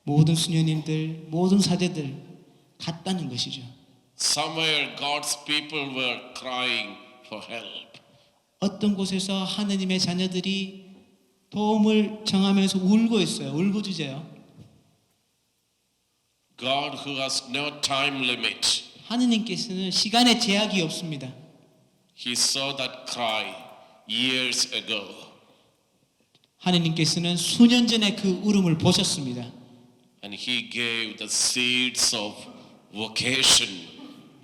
모든 수녀님들, 모든 사제들 같다는 것이죠. Somewhere God's people were crying for help. 어떤 곳에서 하느님의 자녀들이 도움을 청하면서 울고 있어요. 울부짖어요. God who has no time limit, 하느님께서는 시간의 제약이 없습니다. He saw that cry years ago. 하느님께서는 수년 전에 그 울음을 보셨습니다. And He gave the seeds of vocation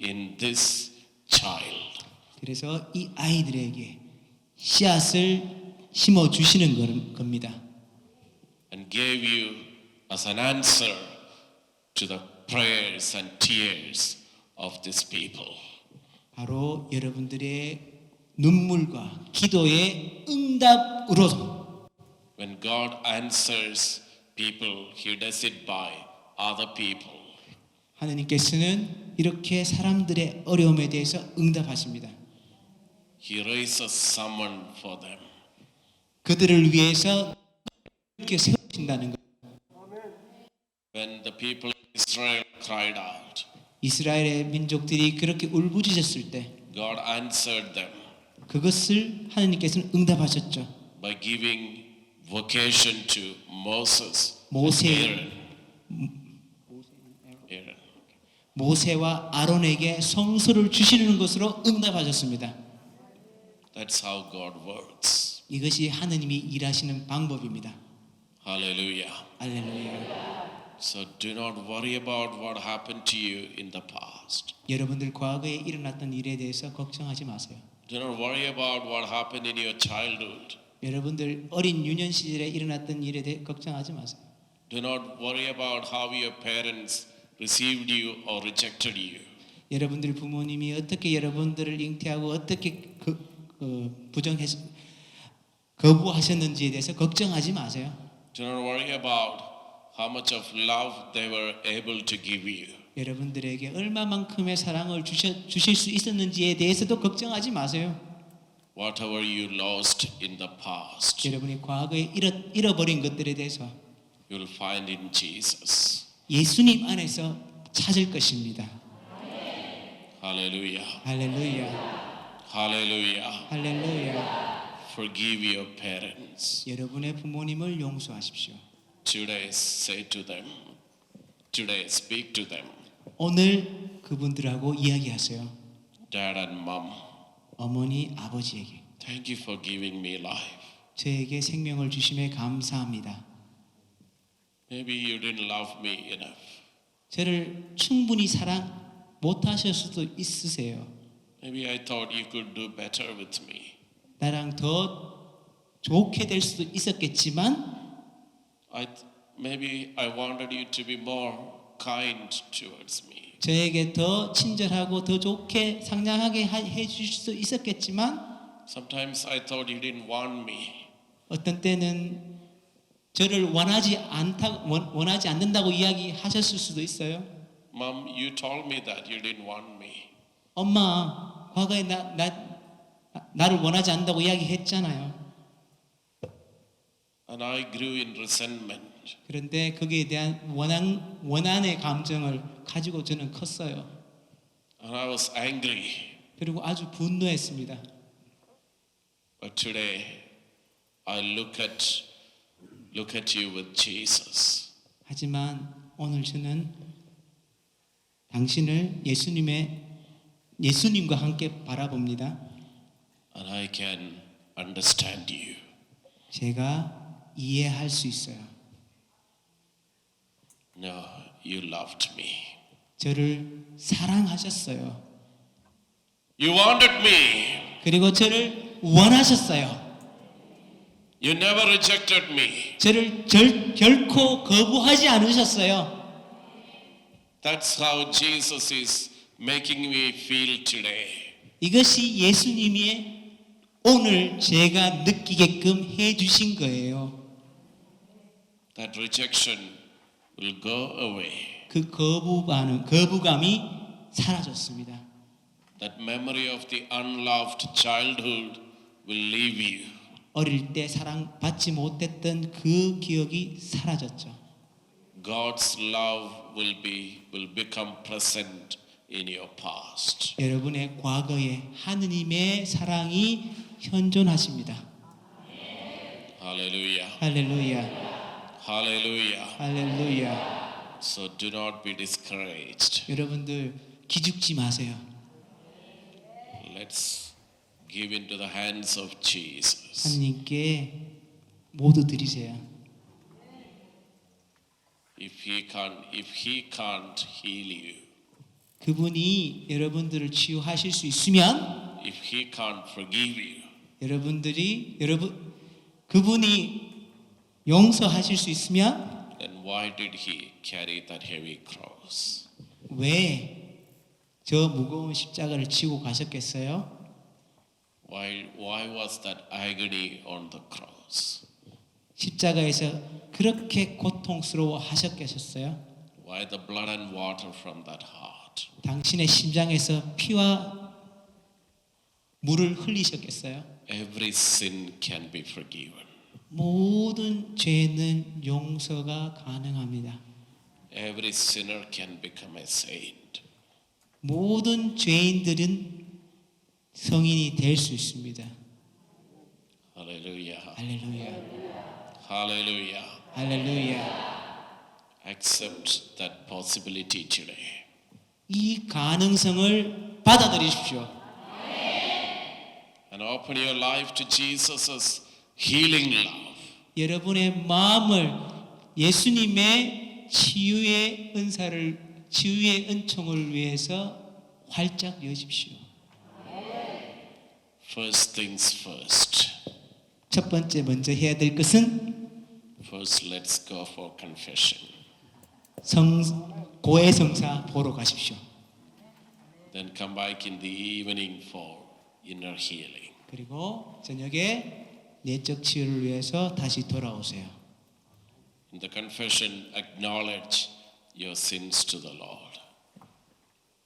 in this child. 그래서 이 아이들에게 씨앗을 심어 주시는 겁니다. And gave you as an answer to the prayers and tears of this people. 바로 여러분들의 눈물과 기도의 응답으로 When God answers people, He does it by other people. 하느님께서는 이렇게 사람들의 어려움에 대해서 응답하십니다. He raises someone for them. 그들을 위해서 이렇게 세우신다는 것. When the people of Israel cried out, 이스라엘의 민족들이 그렇게 울부짖었을 때 God answered them 그것을 하느님께서는 응답하셨죠. by giving vocation to Moses and 모세. Aaron. 모세와 아론에게 성소를 주시는 것으로 응답하셨습니다. That's how God works. 이것이 하느님이 일하시는 방법입니다. Hallelujah. 할렐루야. So do not worry about what happened to you in the past. 여러분들 과거에 일어났던 일에 대해서 걱정하지 마세요. Do not worry about what happened in your childhood. 여러분들 어린 유년 시절에 일어났던 일에 대해 걱정하지 마세요. Do not worry about how your parents received you or rejected you. 여러분들 부모님이 어떻게 여러분들을 잉태하고 어떻게 거부하셨는지에 대해서 걱정하지 마세요. Do not worry about how much of love they were able to give you. 여러분들에게 얼마만큼의 사랑을 주실 수 있었는지에 대해서도 걱정하지 마세요. Whatever you lost in the past, 여러분이 과거에 잃어버린 것들에 대해서 you will find in Jesus. 예수님 안에서 찾을 것입니다. Hallelujah. 할렐루야. Hallelujah. 할렐루야. Forgive your parents. 여러분의 부모님을 용서하십시오. Today say to them. Today speak to them. 오늘 그분들하고 이야기하세요. Dad and mom, 어머니, 아버지에게 thank you for giving me life. 저에게 생명을 주심에 감사합니다. Maybe you didn't love me enough. 저를 충분히 사랑 못하실 수도 있으세요. Maybe I thought you could do better with me. 나랑 더 좋게 될 수도 있었겠지만 Maybe I wanted you to be more kind towards me. 저에게 더 친절하고 더 좋게 상냥하게 해주실 수 있었겠지만 Sometimes I thought you didn't want me. 어떤 때는 저를 원하지 않는다고 이야기하셨을 수도 있어요. Mom, you told me that you didn't want me. 엄마, 과거에 나를 원하지 않는다고 이야기했잖아요. And I grew in resentment. 그런데 거기에 대한 원한의 감정을 가지고 저는 컸어요. And I was angry. 그리고 아주 분노했습니다. But today I look at you with Jesus. 하지만 오늘 저는 당신을 예수님과 함께 바라봅니다. And I can understand you. 제가 이해할 수 있어요. No, you loved me. 저를 사랑하셨어요. You wanted me. 그리고 저를 원하셨어요. You never rejected me. 저를 결코 거부하지 않으셨어요. That's how Jesus is making me feel today. 이것이 예수님이 오늘 제가 느끼게끔 해주신 거예요. That rejection will go away. 그 거부감이 사라졌습니다. That memory of the unloved childhood will leave you. 어릴 때 사랑받지 못했던 그 기억이 사라졌죠. God's love will become present in your past. 여러분의 과거에 하느님의 사랑이 현존하십니다. Hallelujah. 할렐루야, Hallelujah. 할렐루야. So do not be discouraged. 여러분들 기죽지 마세요. Let's give into the hands of Jesus. 하나님께 모두 드리세요. If he can't heal you, 그분이 여러분들을 치유하실 수 있으면 if he can't forgive you, 그분이 용서하실 수 있으면 then why did he carry that heavy cross? 왜 저 무거운 십자가를 지고 가셨겠어요? Why was that agony on the cross? 십자가에서 그렇게 고통스러워 하셨겠어요? Why the blood and water from that heart? 당신의 심장에서 피와 물을 흘리셨겠어요? Every sin can be forgiven. 모든 죄는 용서가 가능합니다. Every sinner can become a saint. 모든 죄인들은 성인이 될 수 있습니다. Hallelujah. 할렐루야, Hallelujah. 할렐루야. Accept that possibility today. 이 가능성을 받아들이십시오. And open your life to Jesus' healing love. 여러분의 마음을 예수님의 치유의 은총을 위해서 활짝 여십시오. First things first. 첫 번째 먼저 해야 될 것은 First, let's go for confession. 고해성사 보러 가십시오. Then come back in the evening for inner healing. 그리고 저녁에 내적 치유를 위해서 다시 돌아오세요. In the confession, acknowledge your sins to the Lord.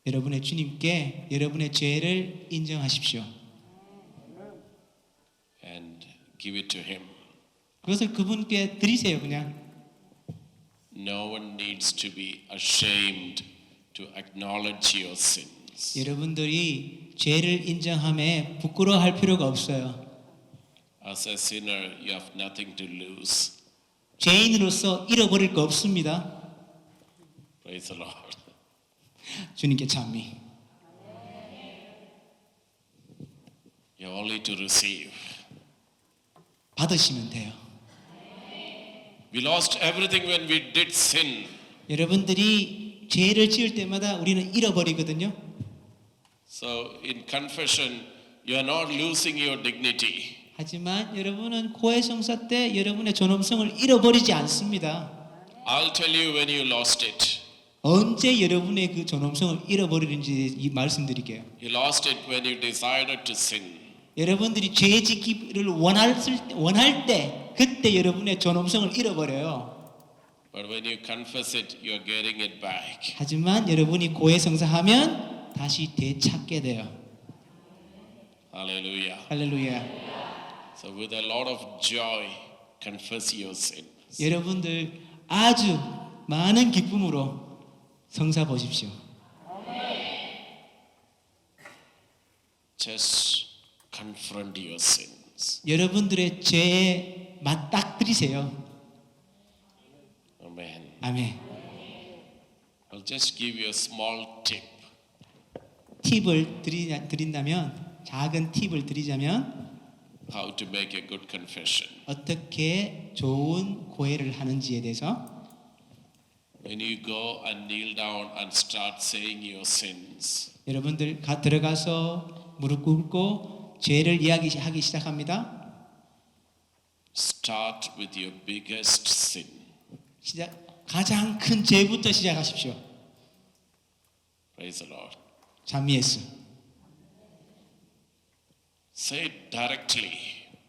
여러분의 주님께 여러분의 죄를 인정하십시오. And give it to Him. 그것을 그분께 드리세요. 그냥 No one needs to be ashamed to acknowledge your sins. 여러분들이 죄를 인정함에 부끄러워할 필요가 없어요. As a sinner, you have nothing to lose. 죄인으로서 잃어버릴 거 없습니다. Praise the Lord. 주님께 찬미. You have only to receive. 받으시면 돼요. We lost everything when we did sin. 여러분들이 죄를 지을 때마다 우리는 잃어버리거든요. So in confession, you are not losing your dignity. 하지만 여러분은 고해성사 때 여러분의 존엄성을 잃어버리지 않습니다. I'll tell you when you lost it. 언제 여러분의 그 존엄성을 잃어버리는지 이 말씀드릴게요. You lost it when you decided to sin. 여러분들이 죄 짓기를 원할 때 그때 여러분의 존엄성을 잃어버려요. But when you confess it, you are getting it back. 하지만 여러분이 고해성사하면 다시 되찾게 돼요. Hallelujah. 할렐루야. So with a lot of joy, confess your sin. 여러분들 아주 많은 기쁨으로 성사 보십시오. Just confront your sins. 여러분들의 죄에 맞닥뜨리세요. Amen. 아멘. I'll just give you a small tip. 팁을 드린다면 작은 팁을 드리자면 How to make a good confession. 어떻게 좋은 고해를 하는지에 대해서 When you go and kneel down and start saying your sins, 여러분들 들어가서 무릎 꿇고 죄를 이야기하기 시작합니다. start with your biggest sin. 가장 큰 죄부터 시작하십시오. Praise the Lord. 찬미 예수. Say it directly.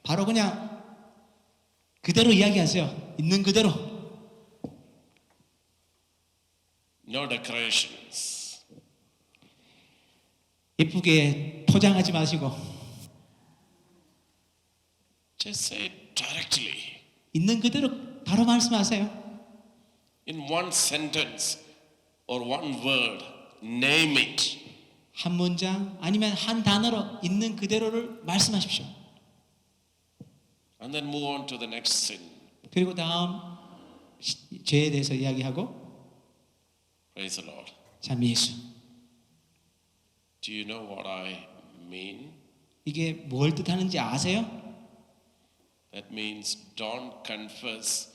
바로 그냥 그대로 이야기하세요. 있는 그대로. No decorations. 예쁘게 포장하지 마시고 Just say it directly. 있는 그대로 바로 말씀하세요. In one sentence or one word, name it. 한 문장 아니면 한 단어로 있는 그대로를 말씀하십시오. And then move on to the next sin. 그리고 다음 죄에 대해서 이야기하고 Praise the Lord. 참 예수. Do you know what I mean? 이게 뭘 뜻하는지 아세요? That means don't confess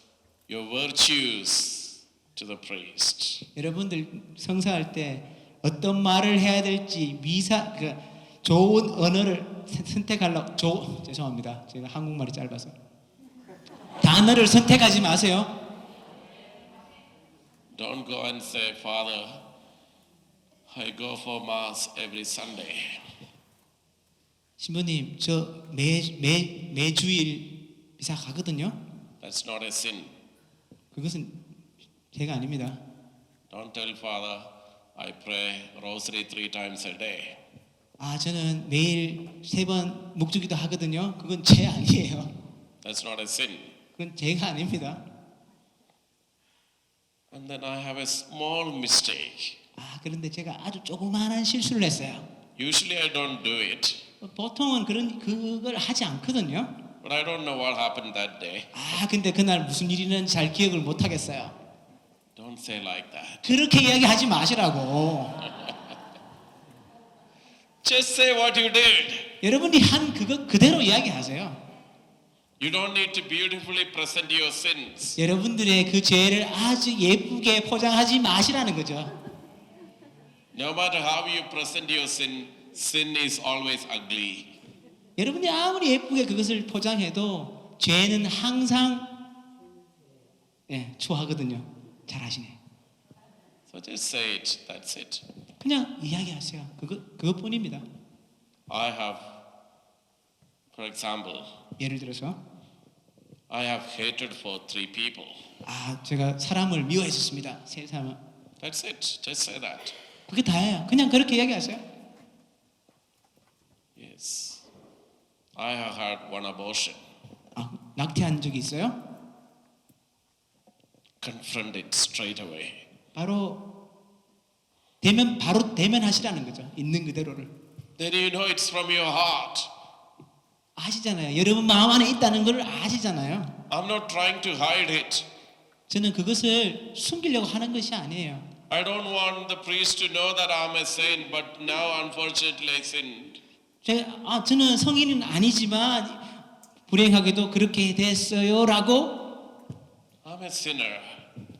your virtues to the priest. 여러분들 성사할 때 어떤 말을 해야 될지 좋은 언어를 선택하려고 죄송합니다. 제가 한국말이 짧아서 단어를 선택하지 마세요. Don't go and say, Father, I go for mass every Sunday. 신부님 저 매주일 미사 가거든요. That's not a sin. 그것은 죄가 아닙니다. Don't tell Father, I pray rosary 3 times a day. 저는 매일 3번 묵주기도 하거든요. 그건 죄 아니에요. That's not a sin. 그건 죄가 아닙니다. And then I have a small mistake. 그런데 제가 아주 조그마한 실수를 했어요. Usually I don't do it. 보통은 그걸 하지 않거든요. But I don't know what happened that day. 근데 그날 무슨 일이는 잘 기억을 못 하겠어요. Don't say like that. 그렇게 이야기하지 마시라고. Just say what you did. 여러분이 한 그거 그대로 이야기하세요. You don't need to beautifully present your sins. 여러분들의 그 죄를 아주 예쁘게 포장하지 마시라는 거죠. No matter how you present your sin, sin is always ugly. 여러분이 아무리 예쁘게 그것을 포장해도 죄는 항상 추하거든요. 잘 아시네. So just say it. That's it. 그냥 이야기하세요. 그것뿐입니다. I have, for example, 예를 들어서 I have hated for 3 people. 제가 사람을 미워했었습니다. 3사람. That's it. Just say that. 그게 다예요. 그냥 그렇게 이야기하세요. Yes. I have had 1 abortion. 낙태한 적이 있어요? Confront it straight away. 바로 대면하시라는 거죠. 있는 그대로를. Then you know it's from your heart. 아시잖아요. 여러분 마음 안에 있다는 걸 아시잖아요. I'm not trying to hide it. 저는 그것을 숨기려고 하는 것이 아니에요. I don't want the priest to know that I'm a saint, but now unfortunately I sinned. 저는 성인은 아니지만 불행하게도 그렇게 됐어요라고 I'm a sinner.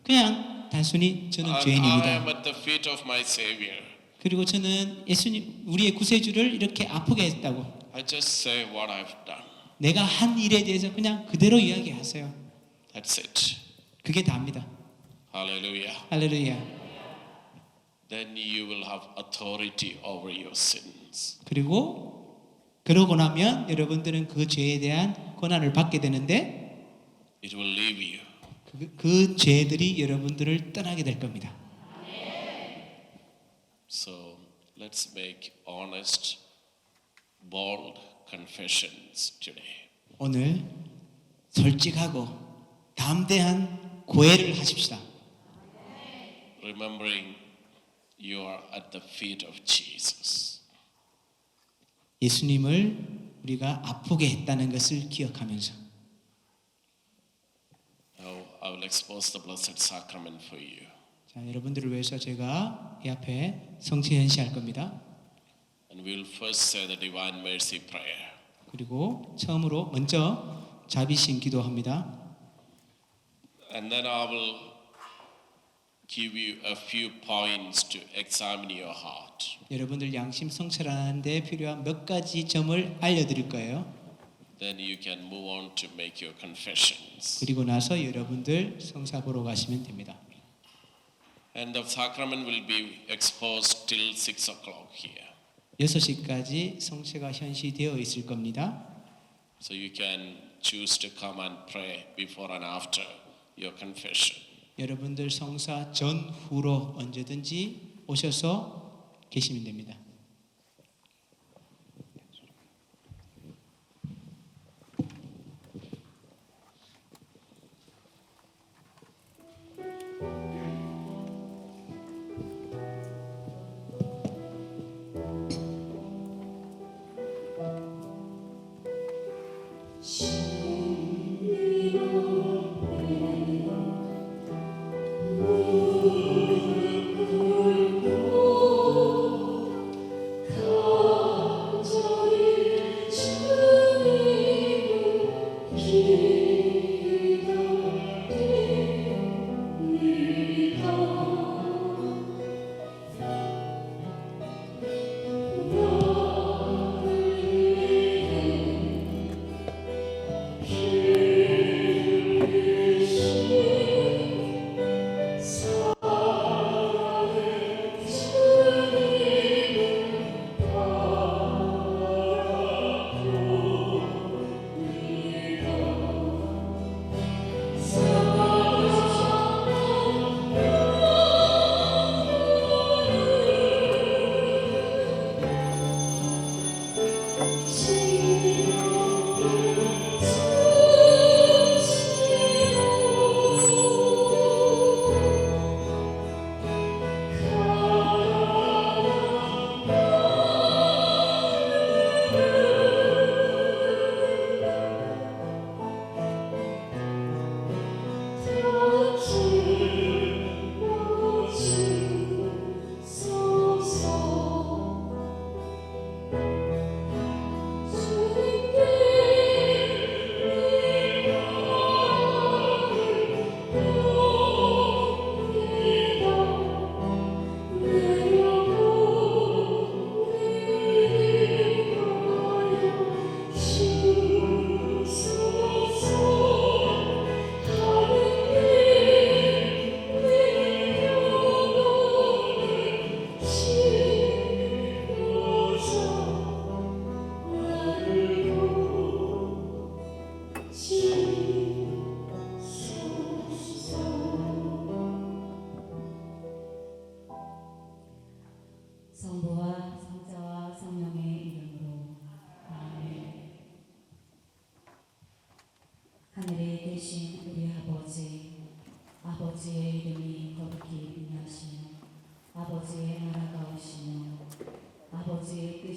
그냥 단순히 저는 And I am 죄인입니다. at the feet of my Savior. 그리고 저는 예수님 우리의 구세주를 이렇게 아프게 했다고 I just say what I've done. 내가 한 일에 대해서 그냥 그대로 이야기하세요. That's it. 그게 다입니다. Hallelujah. 할렐루야. Then you will have authority over your sins. 그리고 그러고 나면 여러분들은 그 죄에 대한 권한을 받게 되는데 It will leave you. 그 죄들이 여러분들을 떠나게 될 겁니다. So let's make honest, bold confessions today. 오늘 솔직하고 담대한 고해를 하십시다. Remembering you are at the feet of Jesus. 예수님을 우리가 아프게 했다는 것을 기억하면서 Now I will expose the Blessed Sacrament for you. 자, 여러분들을 위해서 제가 이 앞에 성체 현시할 겁니다. And we will first say the Divine Mercy Prayer. 그리고 처음으로 먼저 자비신 기도합니다. And then I will give you a few points to examine your heart. 여러분들 양심 성찰하는 데 필요한 몇 가지 점을 알려드릴 거예요. Then you can move on to make your confessions. 그리고 나서 여러분들 성사 보러 가시면 됩니다. And the sacrament will be exposed till 6 o'clock here. 6시까지 성체가 현시되어 있을 겁니다. So you can choose to come and pray before and after your confession. 여러분들 성사 전후로 언제든지 오셔서 계시면 됩니다.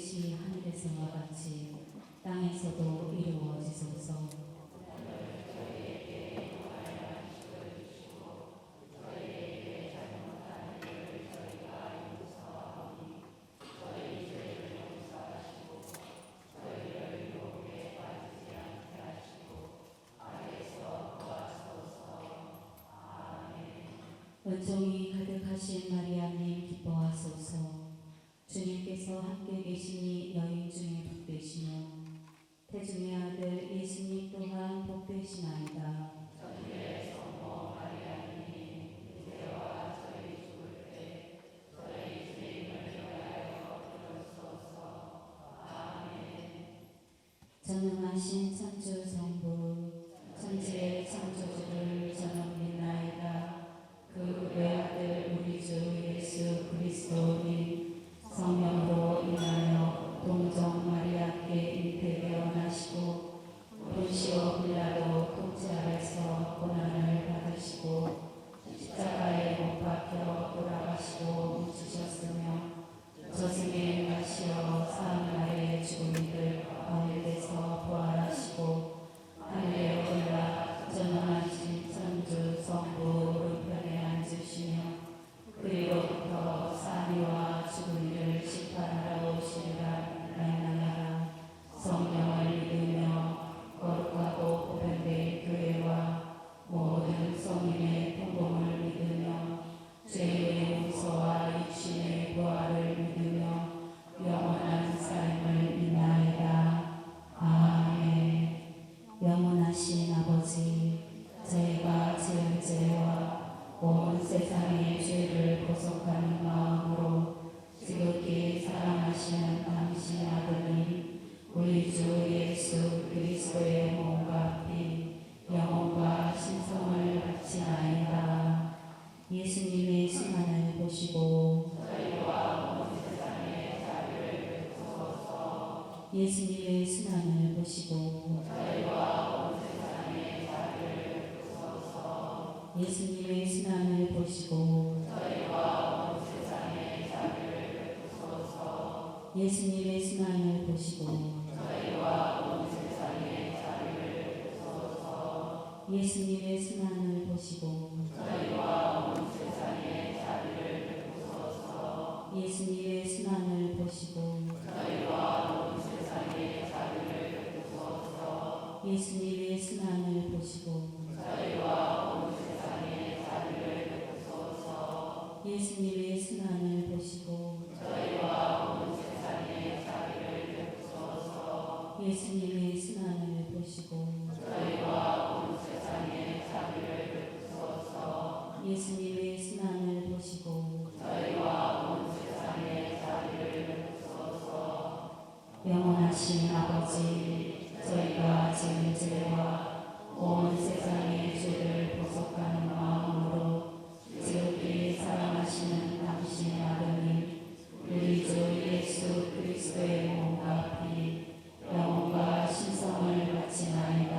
뜻이 하늘에서와 같이 땅에서도 이루어지소서. 은총이 가득하신 마리아님 기뻐하소서. 주님께서 함께 계시니 여인 중에 복되시며 태중의 아들 예수님 또한 복되시나이다. 전능하신 창조 성부 천지의 창조주를 저는 믿나이다. 그 외아들 우리 주 예수 그리스도님 성령으로 인하여 동정 마리아께 잉태되어 나시고 본시오 빌라도 통치 아래서 고난을 받으시고 십자가에 못 박혀 돌아가시고 묻히셨으며 저승에 가시어 사흘날에 죽은 이들 가운데서 부활하시고 하늘에 올라 전능하신 천주 성부 오른편에 앉으시며 그리로부터 사리와 죽은 이를 심판하러 오시리라 나이나라. 성령을 믿으며 거룩하고 보존된 교회와 모든 성인의 통공을 믿으며 죄의 용서와 육신의 부활을 믿으며 영원한 삶을 믿나이다. 아멘. 영원하신 아버지, 저희가 지은 죄와 온 세상의 죄를 보속하는 마음으로 지극히 사랑하시는 당신의 아들님 우리 주 예수 그리스도의 몸과 피 영혼과 신성을 바치나이다. 예수님의 순환을 보시고 예수님의 순환을 보시고 예수님의 순환을 보시고 예수님의 순환을 보시고 예수님의 순환을 보시고 예수님의 순환을 보시고 예수님의 순환을 보시고 예수님의 순환을 보시고 예수님의 순환을 보시고 예수님의 순환을 보시고 영원하신 아버지, 저희가 지은 죄와 온 세상의 죄를 보속하는 마음으로 지극히 사랑하시는 당신의 아들님 우리 주 예수 그리스도의 몸과 피 영혼과 신성을 바치나이다.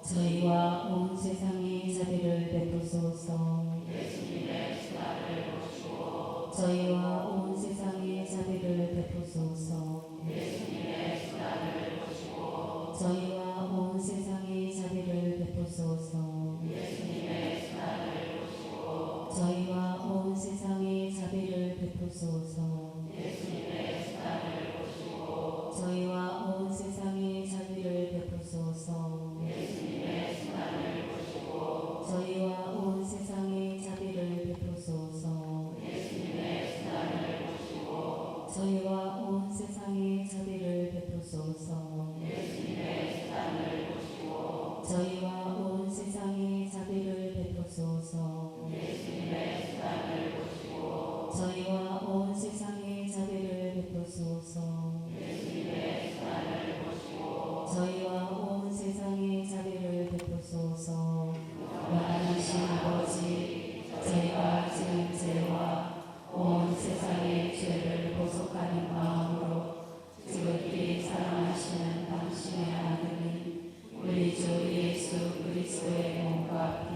저희와 온 세상의 자비를 베푸소서. 저희와 온 세상의 자비를 베푸소서. 저희와 온 세상의 자비를 베푸소서. 저희와 온 세상의 자비를 베푸소서. 저희와 온 세상의 자비를 베푸소서. 저희와 온 세상의 자비를 베푸소서. 저희와 온 세상의 자비를 베푸소서. 저희와 온 세상의 자비를 베푸소서. 저희와 온 세상의 자비를 베푸소서. 저희와 온 세상의 자비를 베푸소서. 영원하신 아버지, 저희가 지은 죄와 온 세상의 죄를 보속하는 마음으로 지극히 사랑하시는 당신의 아들님 우리 주 예수 그리스도의 몸과 피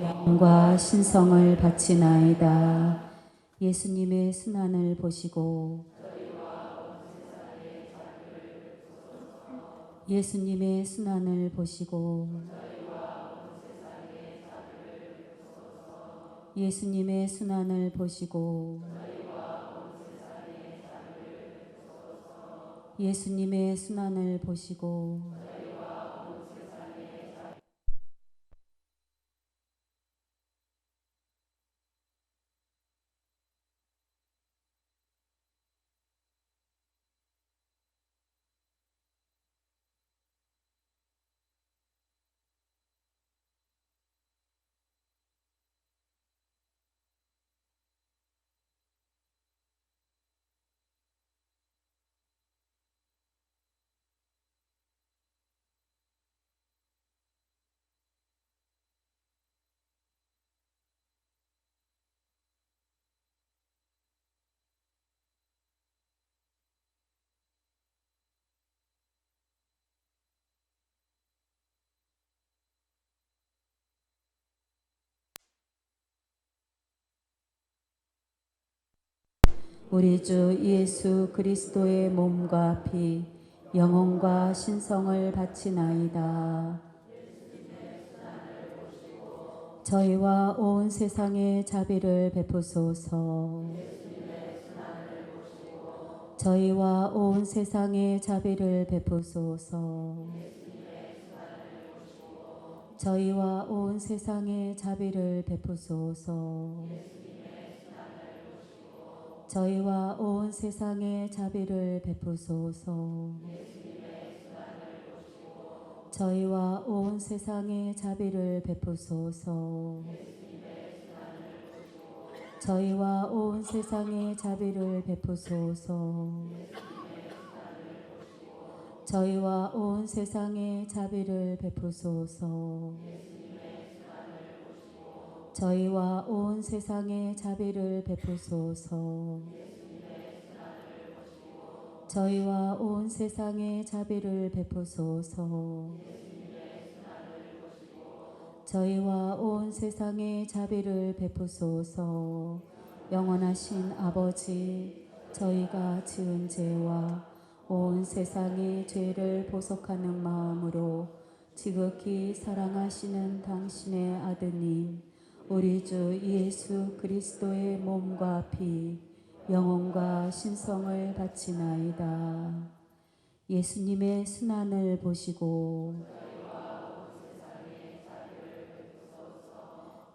영혼과 신성을 바치나이다. 예수님의 순환을 보시고 예수님의 순환을 보시고 예수님의 순환을 보시고 예수님의 순환을 보시고 우리 주 예수 그리스도의 몸과 피 영혼과 신성을 바치나이다. 저희와 온 세상에 자비를 베푸소서. 저희와 온 세상에 자비를 베푸소서. 저희와 온 세상에 자비를 베푸소서. 저희와 온 세상에 자비를 베푸소서. 저희와 온 세상에 자비를 베푸소서. 저희와 온 세상에 자비를 베푸소서. 저희와 온 세상에 자비를 베푸소서. 저희와 온 세상에 자비를 베푸소서. 저희와 온 세상에 자비를 베푸소서. 저희와 온 세상에 자비를 베푸소서. 영원하신 아버지, 저희가 지은 죄와 온 세상의 죄를 보속하는 마음으로 지극히 사랑하시는 당신의 아드님 우리 주 예수 그리스도의 몸과 피 영혼과 신성을 바치나이다. 예수님의 순환을 보시고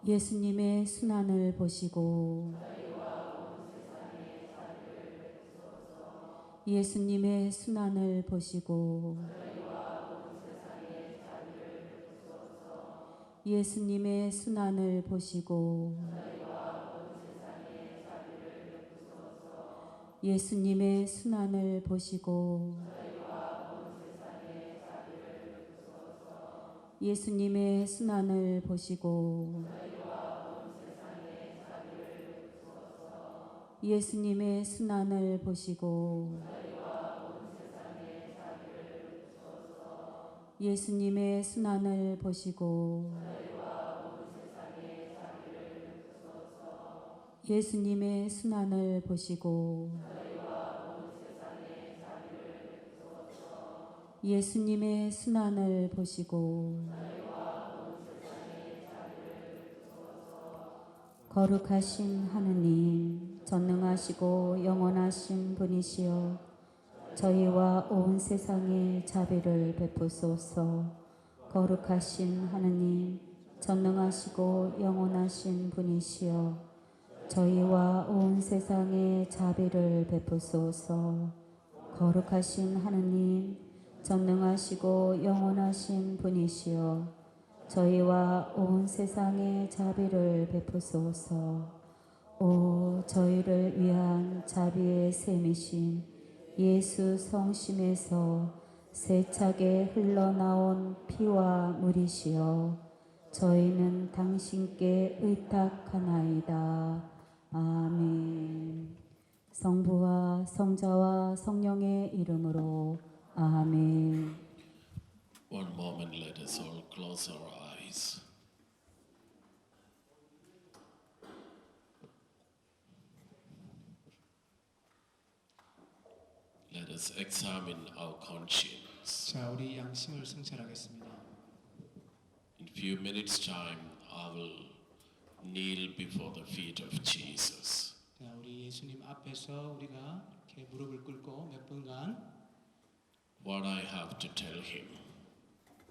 예수님의 순환을 보시고 예수님의 순환을 보시고 예수님의 순환을 보시고 예수님의 순환을 보시고 예수님의 순환을 보시고 예수님의 순환을 보시고 예수님의 순환을 보시고 예수님의 순환을 보시고 예수님의 순환을 보시고 거룩하신 하느님 전능하시고 영원하신 분이시여 저희와 온 세상에 자비를 베푸소서. 거룩하신 하느님 전능하시고 영원하신 분이시여 저희와 온 세상에 자비를 베푸소서. 거룩하신 하느님 전능하시고 영원하신 분이시여 저희와 온 세상에 자비를 베푸소서. 오 저희를 위한 자비의 샘이신 예수 성심에서 세차게 흘러나온 피와 물이시여 저희는 당신께 의탁하나이다. 아멘. 성부와 성자와 성령의 이름으로 아멘. One moment, let us all close our eyes. Let's examine our conscience. 자, 우리 양심을 성찰하겠습니다. In few minutes' time, I will kneel before the feet of Jesus. 자, 우리 예수님 앞에서 우리가 이렇게 무릎을 꿇고 몇 분간 What I have to tell him.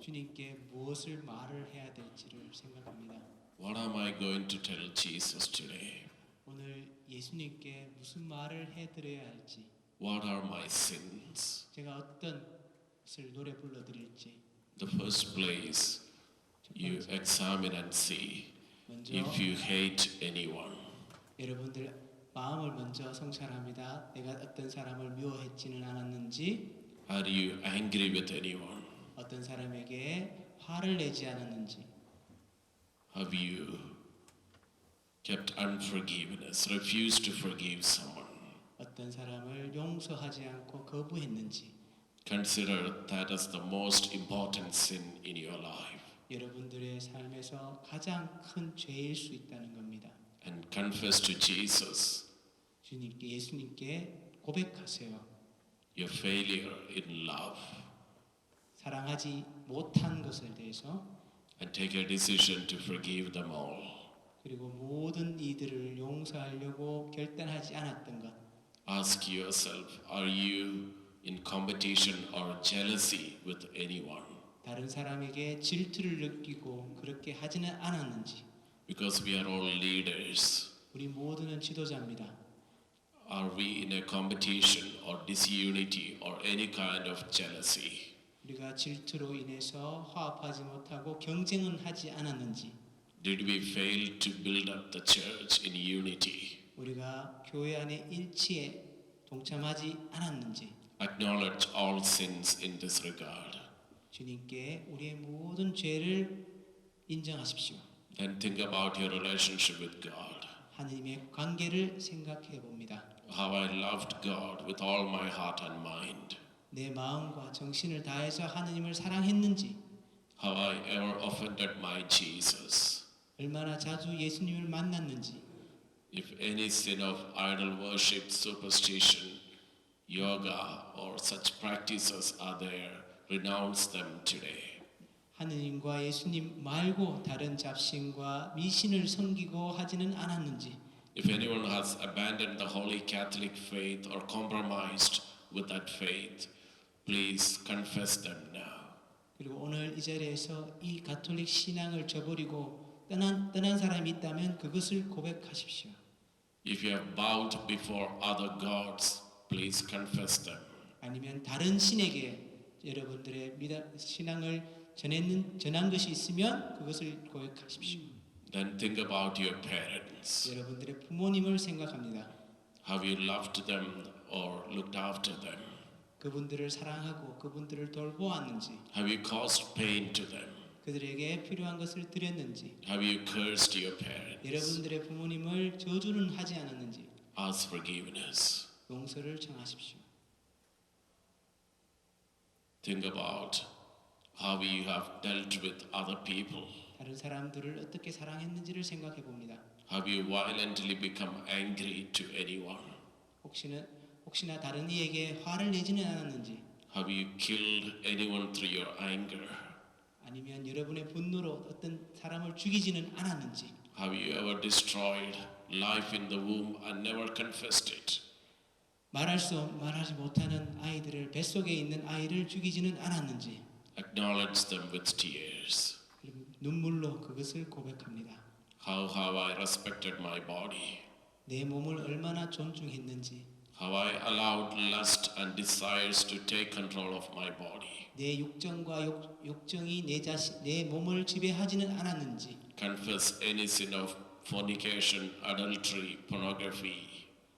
주님께 무엇을 말을 해야 될지를 생각합니다. What am I going to tell Jesus today? 오늘 예수님께 무슨 말을 해드려야 할지, What are my sins? 제가 어떤 것을 노래 불러드릴지. The first place, you examine and see 먼저 if you hate anyone. 여러분들 마음을 먼저 성찰합니다. 내가 어떤 사람을 미워했지는 않았는지, Are you angry with anyone? 어떤 사람에게 화를 내지 않았는지, Have you kept unforgiveness, refused to forgive someone? 어떤 사람을 용서하지 않고 거부했는지. Consider that as the most important sin in your life 여러분들의 삶에서 가장 큰 죄일 수 있다는 겁니다. and confess to Jesus 주님께, 예수님께 고백하세요. your failure in love 사랑하지 못한 것에 대해서, and take a decision to forgive them all. 그리고 모든 이들을 용서하려고 결단하지 않았던 것. Ask yourself, are you in competition or jealousy with anyone? 다른 사람에게 질투를 느끼고 그렇게 하지는 않았는지. Because we are all leaders. 우리 모두는 지도자입니다. Are we in a competition or disunity or any kind of jealousy? 우리가 질투로 인해서 화합하지 못하고 경쟁은 하지 않았는지. Did we fail to build up the church in unity? 우리가 교회 안에 일치에 동참하지 않았는지. Acknowledge all sins in this regard. 주님께 우리의 모든 죄를 인정하십시오. Then think about your relationship with God. 하나님의 관계를 생각해 봅니다. How I loved God with all my heart and mind. 내 마음과 정신을 다해서 하나님을 사랑했는지, How I ever offended my Jesus. 얼마나 자주 예수님을 만났는지, If any sin of idol worship, superstition, yoga, or such practices are there, renounce them today. 하느님과 예수님 말고 다른 잡신과 미신을 섬기고 하지는 않았는지, If anyone has abandoned the Holy Catholic faith or compromised with that faith, please confess them now. 그리고 오늘 이 자리에서 이 가톨릭 신앙을 저버리고 떠난 사람이 있다면 그것을 고백하십시오. If you have bowed before other gods, please confess them. 아니면 다른 신에게 여러분들의 신앙을 전한 것이 있으면 그것을 고백하십시오. Then think about your parents. 여러분들의 부모님을 생각합니다. Have you loved them or looked after them? 그분들을 사랑하고 그분들을 돌보았는지, Have you caused pain to them? 그들에게 필요한 것을 드렸는지, Have you cursed your parents? 여러분들의 부모님을 저주는 하지 않았는지. Ask forgiveness. 용서를 청하십시오. Think about how you have dealt with other people. 다른 사람들을 어떻게 사랑했는지를 생각해 봅니다. Have you violently become angry to anyone? 혹시나 다른 이에게 화를 내지는 않았는지, Have you killed anyone through your anger? 아니면 여러분의 분노로 어떤 사람을 죽이지는 않았는지, Have you ever destroyed life in the womb and never confessed it? 말하지 못하는 아이들을, 뱃속에 있는 아이를 죽이지는 않았는지. Acknowledge them with tears. 그리고 눈물로 그것을 고백합니다. How have I respected my body? 내 몸을 얼마나 존중했는지, How I allowed lust and desires to take control of my body. 내 육정과 욕정이 내 몸을 지배하지는 않았는지. Confess any sin of fornication, adultery, pornography,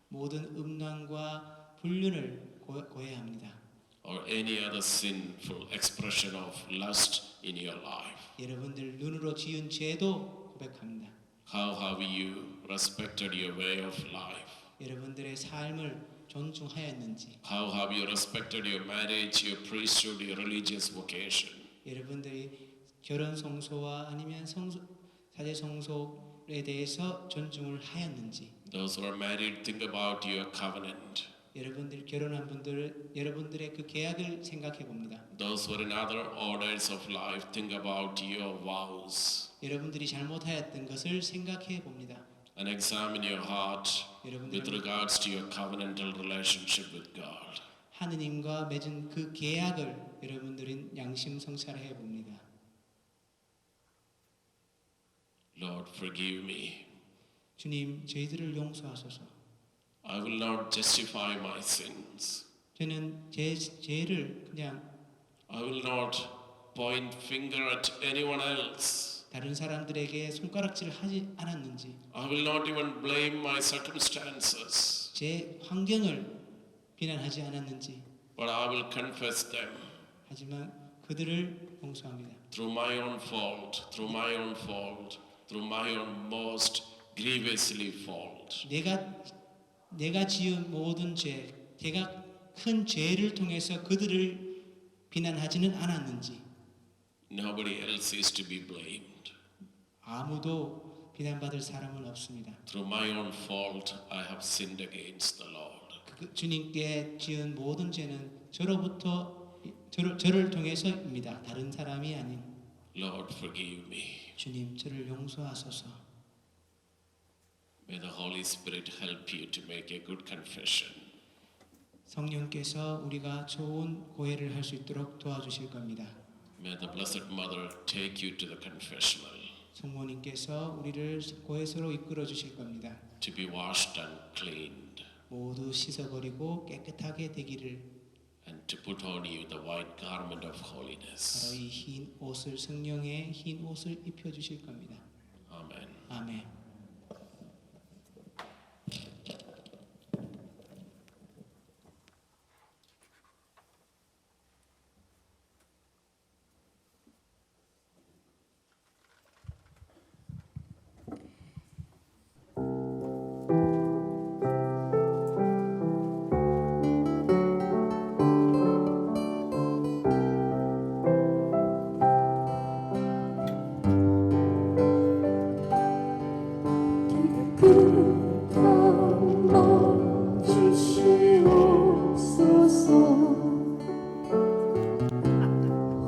모든 음란과 불륜을 고해합니다. or any other sinful expression of lust in your life. 여러분들 눈으로 지은 죄도 고백합니다. How have you respected your way of life? 여러분들의 삶을 존중하였는지, How have you respected your marriage, your priesthood, your religious vocation? 여러분들이 결혼 성소와 아니면 사제 성소에 대해서 존중을 하였는지. Those who are married, think about your covenant. 여러분들 결혼한 분들 여러분들의 그 계약을 생각해 봅니다. Those who are in other orders of life, think about your vows 여러분들이 잘못하였던 것을 생각해 봅니다. and examine your heart 여러분들 with regards to your covenantal relationship with God. 하느님과 맺은 그 계약을 여러분들은 양심 성찰해 봅니다. Lord, forgive me. 주님, 저희들을 용서하소서. I will not justify my sins. 저는 제 죄를 그냥 I will not point finger at anyone else. 다른 사람들에게 손가락질을 하지 않았는지, I will not even blame my circumstances, 제 환경을 비난하지 않았는지, but I will confess them 하지만 그들을 용서합니다. through my own fault, through my own fault, through my own most grievously fault. 내가 지은 모든 죄, 제가 큰 죄를 통해서 그들을 비난하지는 않았는지, Nobody else is to be blamed. 아무도 비난받을 사람은 없습니다. Through my own fault, I have sinned against the Lord. 주님께 지은 모든 죄는 저를 통해서입니다. 다른 사람이 아닌. Lord, forgive me. 주님, 저를 용서하소서. May the Holy Spirit help you to make a good confession. 성령께서 우리가 좋은 고해를 할 수 있도록 도와주실 겁니다. May the Blessed Mother take you to the confessional 성모님께서 우리를 고해소로 이끌어 주실 겁니다. to be washed and cleaned 모두 씻어버리고 깨끗하게 되기를. and to put on you the white garment of 바로 holiness. 이 흰 옷을, 성령의 흰 옷을 입혀 주실 겁니다. Amen. 아멘. 한번 주시옵소서.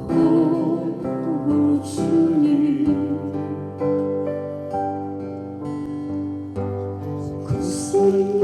오 주님, 그 소리